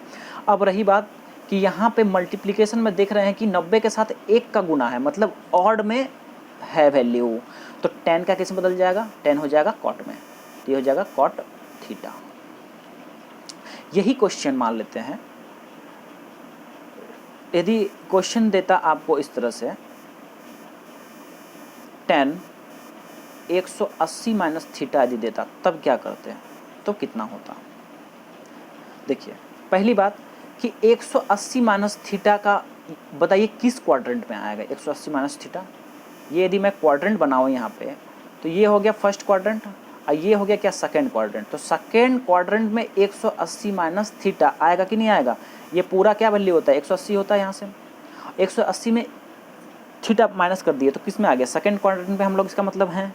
अब रही बात कि यहाँ पे मल्टीप्लिकेशन में देख रहे हैं कि 90 के साथ 1 का गुना है, मतलब ऑड में है वैल्यू, तो tan का किस में बदल जाएगा, tan हो जाएगा कॉट में, तो ये हो जाएगा कॉट थीटा। यही क्वेश्चन मान लेते हैं, यदि क्वेश्चन देता आपको इस तरह से tan 180 माइनस थीटा यदि देता, तब क्या करते हैं, तो कितना होता। देखिए पहली बात कि 180 माइनस थीटा का बताइए किस क्वाड्रेंट में आएगा, 180 माइनस थीटा, ये यदि मैं क्वाड्रेंट बनाऊँ यहाँ पे, तो ये हो गया फर्स्ट क्वाड्रेंट और ये हो गया क्या, सेकेंड क्वाड्रेंट। तो सेकेंड क्वाड्रेंट में 180 माइनस थीटा आएगा कि नहीं आएगा, ये पूरा क्या वैल्यू होता है, 180 होता है। यहाँ से 180 में थीटा माइनस कर दिए तो किस में आ गया, सेकेंड क्वाड्रेंट में हम लोग, इसका मतलब है।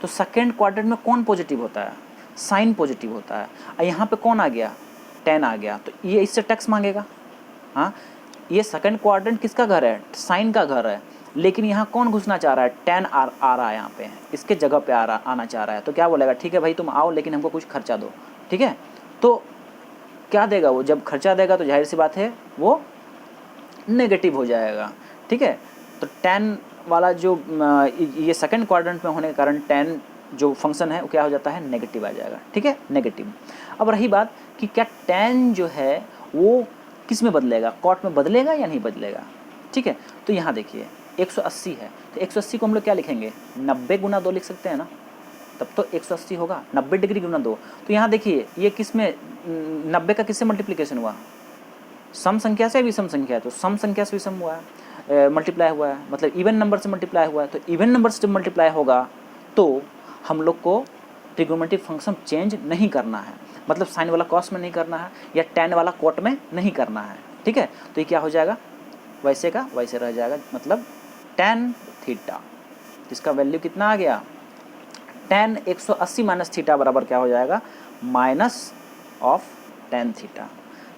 तो सेकेंड क्वाड्रेंट में कौन पॉजिटिव होता है, साइन पॉजिटिव होता है, और यहाँ पे कौन आ गया, tan आ गया। तो ये इससे टैक्स मांगेगा। हाँ, ये सेकेंड क्वाड्रेंट किसका घर है, साइन का घर है, लेकिन यहाँ कौन घुसना चाह रहा है, tan आ रहा है यहाँ पे, इसके जगह पे आना चाह रहा है। तो क्या बोलेगा, ठीक है भाई तुम आओ लेकिन हमको कुछ खर्चा दो। ठीक है, तो क्या देगा वो, जब खर्चा देगा तो जाहिर सी बात है वो नेगेटिव हो जाएगा। ठीक है, तो tan वाला जो ये सेकंड क्वाड्रेंट में होने के कारण tan जो फंक्शन है वो क्या हो जाता है, नेगेटिव आ जाएगा। ठीक है, नेगेटिव। अब रही बात कि क्या tan जो है वो किस में बदलेगा, कॉट में बदलेगा या नहीं बदलेगा। ठीक है, तो यहाँ देखिए 180 है, तो 180 को हम लोग क्या लिखेंगे, 90 गुना 2 लिख सकते हैं ना, तब तो 180 होगा, 90 डिग्री गुना 2। तो यहाँ देखिए ये किस में, 90 का किससे मल्टीप्लिकेशन हुआ, सम संख्या से विषम संख्या है, तो सम संख्या से विषम हुआ है, मल्टीप्लाई हुआ है, मतलब इवन नंबर से मल्टीप्लाई हुआ है। तो इवन नंबर से जब मल्टीप्लाई होगा तो हम लोग को ट्रिग्नोमेट्रिक फंक्शन चेंज नहीं करना है, मतलब साइन वाला कॉस में नहीं करना है या tan वाला कॉट में नहीं करना है। ठीक है, तो ये क्या हो जाएगा, वैसे का वैसे रह जाएगा, मतलब tan थीटा, इसका वैल्यू कितना आ गया, tan 180 माइनस थीटा बराबर क्या हो जाएगा, माइनस ऑफ tan थीटा,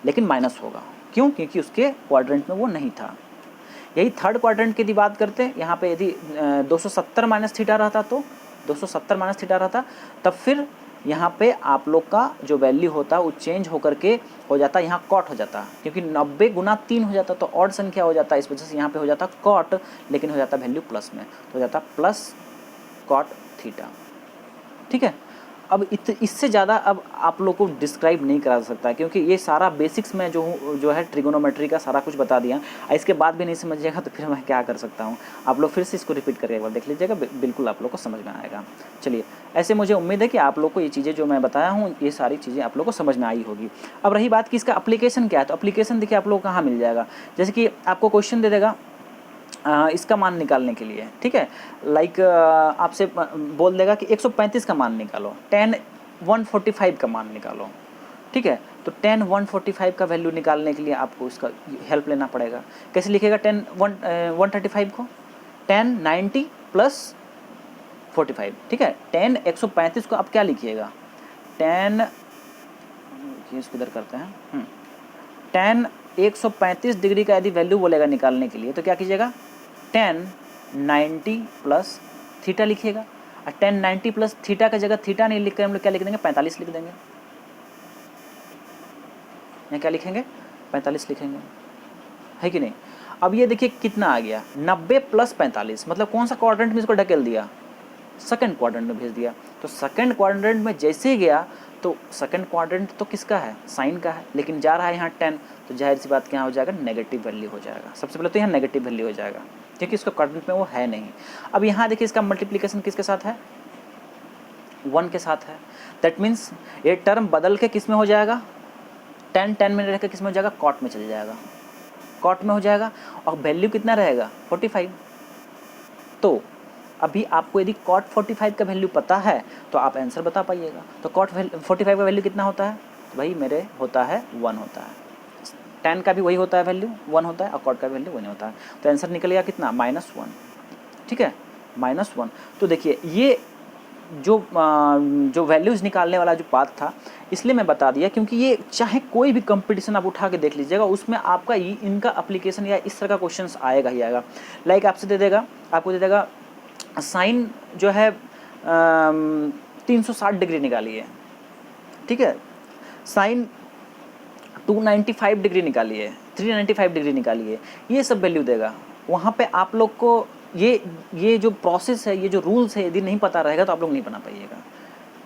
लेकिन माइनस होगा क्यों, क्योंकि उसके क्वाड्रेंट में वो नहीं था। यही थर्ड क्वाड्रेंट की यदि बात करते हैं, यहाँ पे यदि 270 माइनस थीटा रहता, तो 270 माइनस थीटा रहता, तब फिर यहाँ पे आप लोग का जो वैल्यू होता वो चेंज होकर के हो जाता, यहाँ कॉट हो जाता, क्योंकि 90 गुना 3 हो जाता तो ऑड संख्या हो जाता, इस वजह से यहाँ पे हो जाता कॉट, लेकिन हो जाता वैल्यू प्लस में, तो हो जाता प्लस कॉट थीटा। ठीक है, अब इससे ज़्यादा अब आप लोग को डिस्क्राइब नहीं करा सकता, क्योंकि ये सारा बेसिक्स में जो है ट्रिगोनोमेट्री का सारा कुछ बता दिया। इसके बाद भी नहीं समझिएगा तो फिर मैं क्या कर सकता हूँ, आप लोग फिर से इसको रिपीट करके एक बार देख लीजिएगा, बिल्कुल आप लोग को समझ में आएगा। चलिए, ऐसे मुझे उम्मीद है कि आप लोग को ये चीज़ें जो मैं बताया हूँ ये सारी चीज़ें आप लोग को समझ में आई होगी। अब रही बात कि इसका एप्लीकेशन क्या है, तो एप्लीकेशन देखिए आप लोग कहाँ मिल जाएगा, जैसे कि आपको क्वेश्चन दे देगा इसका मान निकालने के लिए। ठीक है, लाइक आपसे बोल देगा कि 135 का मान निकालो, tan 145 का मान निकालो। ठीक है, तो tan 145 का वैल्यू निकालने के लिए आपको इसका हेल्प लेना पड़ेगा। कैसे लिखेगा tan 135 को, tan 90 प्लस 45। ठीक है, tan 135 को आप क्या लिखिएगा, tan इसको इधर करते हैं, tan 135 डिग्री का यदि वैल्यू बोलेगा निकालने के लिए तो क्या कीजिएगा, tan 90 प्लस थीटा लिखिएगा। और tan 90 प्लस थीटा का जगह थीटा नहीं लिख कर हम लोग क्या लिख देंगे, 45 लिख देंगे। यहाँ क्या लिखेंगे, 45 लिखेंगे, है कि नहीं। अब ये देखिए कितना आ गया, 90 प्लस 45, मतलब कौन सा क्वाड्रेंट में इसको ढकेल दिया, सेकंड क्वाड्रेंट में भेज दिया। तो सेकंड क्वाड्रेंट में जैसे ही गया तो सेकंड क्वाड्रेंट तो किसका है, साइन का है, लेकिन जा रहा है यहाँ 10, तो जाहिर सी बात क्या हो जाएगा, नेगेटिव वैल्यू हो जाएगा। सबसे पहले तो यहाँ नेगेटिव वैल्यू हो जाएगा क्योंकि इसका क्वाड्रेंट में वो है नहीं। अब यहाँ देखिए इसका मल्टीप्लिकेशन किसके साथ है, 1 के साथ है। दैट मीन्स ये टर्म बदल के किस में हो जाएगा, 10 में रहकर किस में हो जाएगा, कॉट में चल जाएगा, कॉट में हो जाएगा। और वैल्यू कितना रहेगा, 45। तो अभी आपको यदि कॉट 45 का वैल्यू पता है तो आप आंसर बता पाइएगा। तो कॉट 45 का वैल्यू कितना होता है, तो भाई मेरे होता है 1 होता है। tan का भी वही होता है, वैल्यू 1 होता है, और कॉट का वैल्यू 1 होता है। तो आंसर निकल गया कितना, -1। ठीक है, -1। तो देखिए ये जो वैल्यूज़ निकालने वाला जो पाथ था, इसलिए मैं बता दिया क्योंकि ये चाहे कोई भी कंपटीशन आप उठा के देख लीजिएगा, उसमें आपका इनका एप्लीकेशन या इस तरह का क्वेश्चंस आएगा ही आएगा। लाइक आपको दे देगा साइन जो है 360 डिग्री निकालिए, ठीक है, साइन 295 डिग्री निकालिए, 395 डिग्री निकालिए, ये सब वैल्यू देगा। वहाँ पे आप लोग को ये जो प्रोसेस है, ये जो रूल्स है, यदि नहीं पता रहेगा तो आप लोग नहीं बना पाइएगा।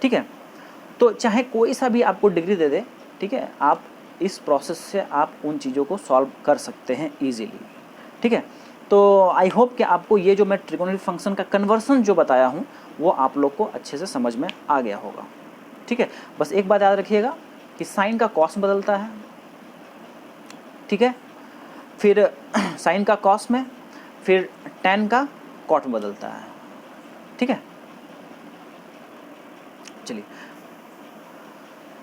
ठीक है, तो चाहे कोई सा भी आपको डिग्री दे दे, ठीक है, आप इस प्रोसेस से आप उन चीज़ों को सॉल्व कर सकते हैं ईजीली। ठीक है, तो आई होप कि आपको ये जो मैं ट्रिगोनोमेट्रिक फंक्शन का कन्वर्सन जो बताया हूँ वो आप लोग को अच्छे से समझ में आ गया होगा। ठीक है, बस एक बात याद रखिएगा कि साइन का कॉस बदलता है, ठीक है, फिर साइन का कॉस में, फिर tan का कॉट में बदलता है। ठीक है, चलिए,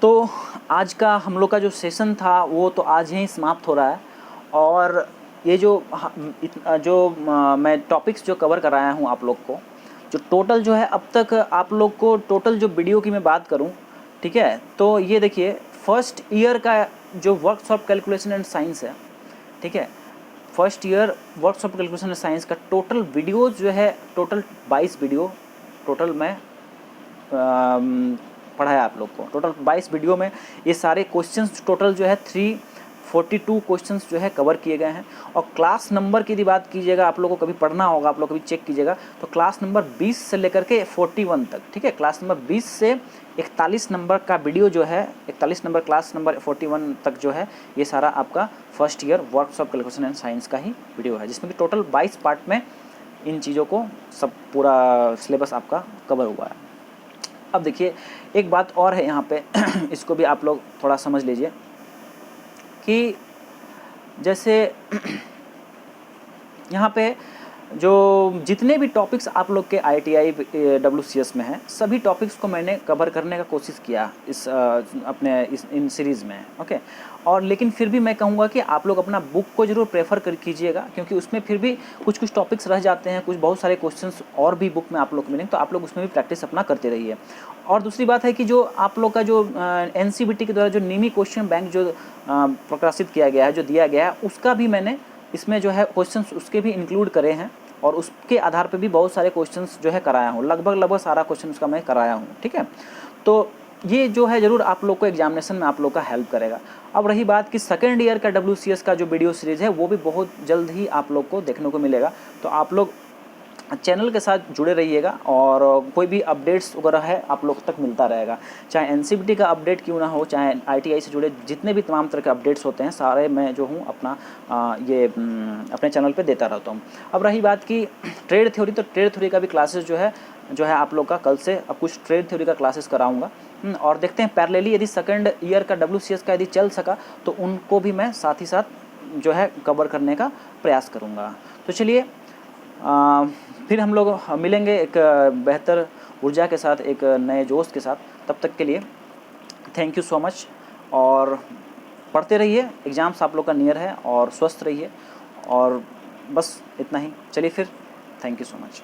तो आज का हम लोग का जो सेशन था वो तो आज ही समाप्त हो रहा है। और ये जो मैं टॉपिक्स जो कवर कराया हूँ आप लोग को, जो टोटल जो है अब तक आप लोग को टोटल जो वीडियो की मैं बात करूँ, ठीक है, तो ये देखिए फर्स्ट ईयर का जो वर्कशॉप कैलकुलेशन एंड साइंस है, ठीक है, first year workshop calculation and science का टोटल वीडियो जो है, टोटल 22 वीडियो टोटल मैं पढ़ाया आप लोग को। टोटल 22 वीडियो में ये सारे क्वेश्चंस टोटल जो है 342 क्वेश्चंस जो है कवर किए गए हैं। और क्लास नंबर की यदि बात कीजिएगा, आप लोगों को कभी पढ़ना होगा, आप लोग कभी चेक कीजिएगा, तो क्लास नंबर 20 से लेकर के 41 तक, ठीक है, क्लास नंबर 20 से 41 नंबर का वीडियो जो है, 41 नंबर क्लास नंबर 41 तक जो है, ये सारा आपका first year workshop calculation and science का ही वीडियो है, जिसमें कि टोटल 22 पार्ट में इन चीज़ों को सब पूरा सिलेबस आपका कवर हुआ है। अब देखिए एक बात और है यहाँ पे इसको भी आप लोग थोड़ा समझ लीजिए कि जैसे यहाँ पे जो जितने भी टॉपिक्स आप लोग के ITI WCS में हैं, सभी टॉपिक्स को मैंने कवर करने का कोशिश किया इन सीरीज़ में, ओके। और लेकिन फिर भी मैं कहूँगा कि आप लोग अपना बुक को ज़रूर प्रेफर कीजिएगा, क्योंकि उसमें फिर भी कुछ टॉपिक्स रह जाते हैं, कुछ बहुत सारे क्वेश्चंस और भी बुक में आप लोग को मिलेंगे, तो आप लोग उसमें भी प्रैक्टिस अपना करते रहिए। और दूसरी बात है कि जो आप लोग का जो NCBT के द्वारा जो निमी क्वेश्चन बैंक जो प्रकाशित किया गया है, जो दिया गया है, उसका भी मैंने इसमें जो है क्वेश्चंस उसके भी इंक्लूड करे हैं, और उसके आधार पे भी बहुत सारे क्वेश्चंस जो है कराया हूँ, लगभग सारा क्वेश्चन उसका मैं कराया हूँ। ठीक है, तो ये जो है ज़रूर आप लोग को एग्जामिनेशन में आप लोग का हेल्प करेगा। अब रही बात कि सेकेंड ईयर का WCS का जो वीडियो सीरीज़ है, वो भी बहुत जल्द ही आप लोग को देखने को मिलेगा। तो आप लोग चैनल के साथ जुड़े रहिएगा, और कोई भी अपडेट्स वगैरह है आप लोग तक मिलता रहेगा, चाहे NCBT का अपडेट क्यों ना हो, चाहे ITI से जुड़े जितने भी तमाम तरह के अपडेट्स होते हैं, सारे मैं जो हूँ अपना अपने चैनल पे देता रहता हूँ। अब रही बात की ट्रेड थ्योरी, तो ट्रेड थ्योरी का भी क्लासेस जो है आप लोग का कल से अब कुछ ट्रेड थ्योरी का क्लासेस कराऊँगा, और देखते हैं पैरेलली यदि सेकेंड ईयर का WCS का यदि चल सका तो उनको भी मैं साथ ही साथ जो है कवर करने का प्रयास करूँगा। तो चलिए फिर हम लोग मिलेंगे एक बेहतर ऊर्जा के साथ, एक नए जोश के साथ। तब तक के लिए थैंक यू सो मच, और पढ़ते रहिए, एग्ज़ाम्स आप लोग का नियर है, और स्वस्थ रहिए, और बस इतना ही। चलिए फिर, थैंक यू सो मच।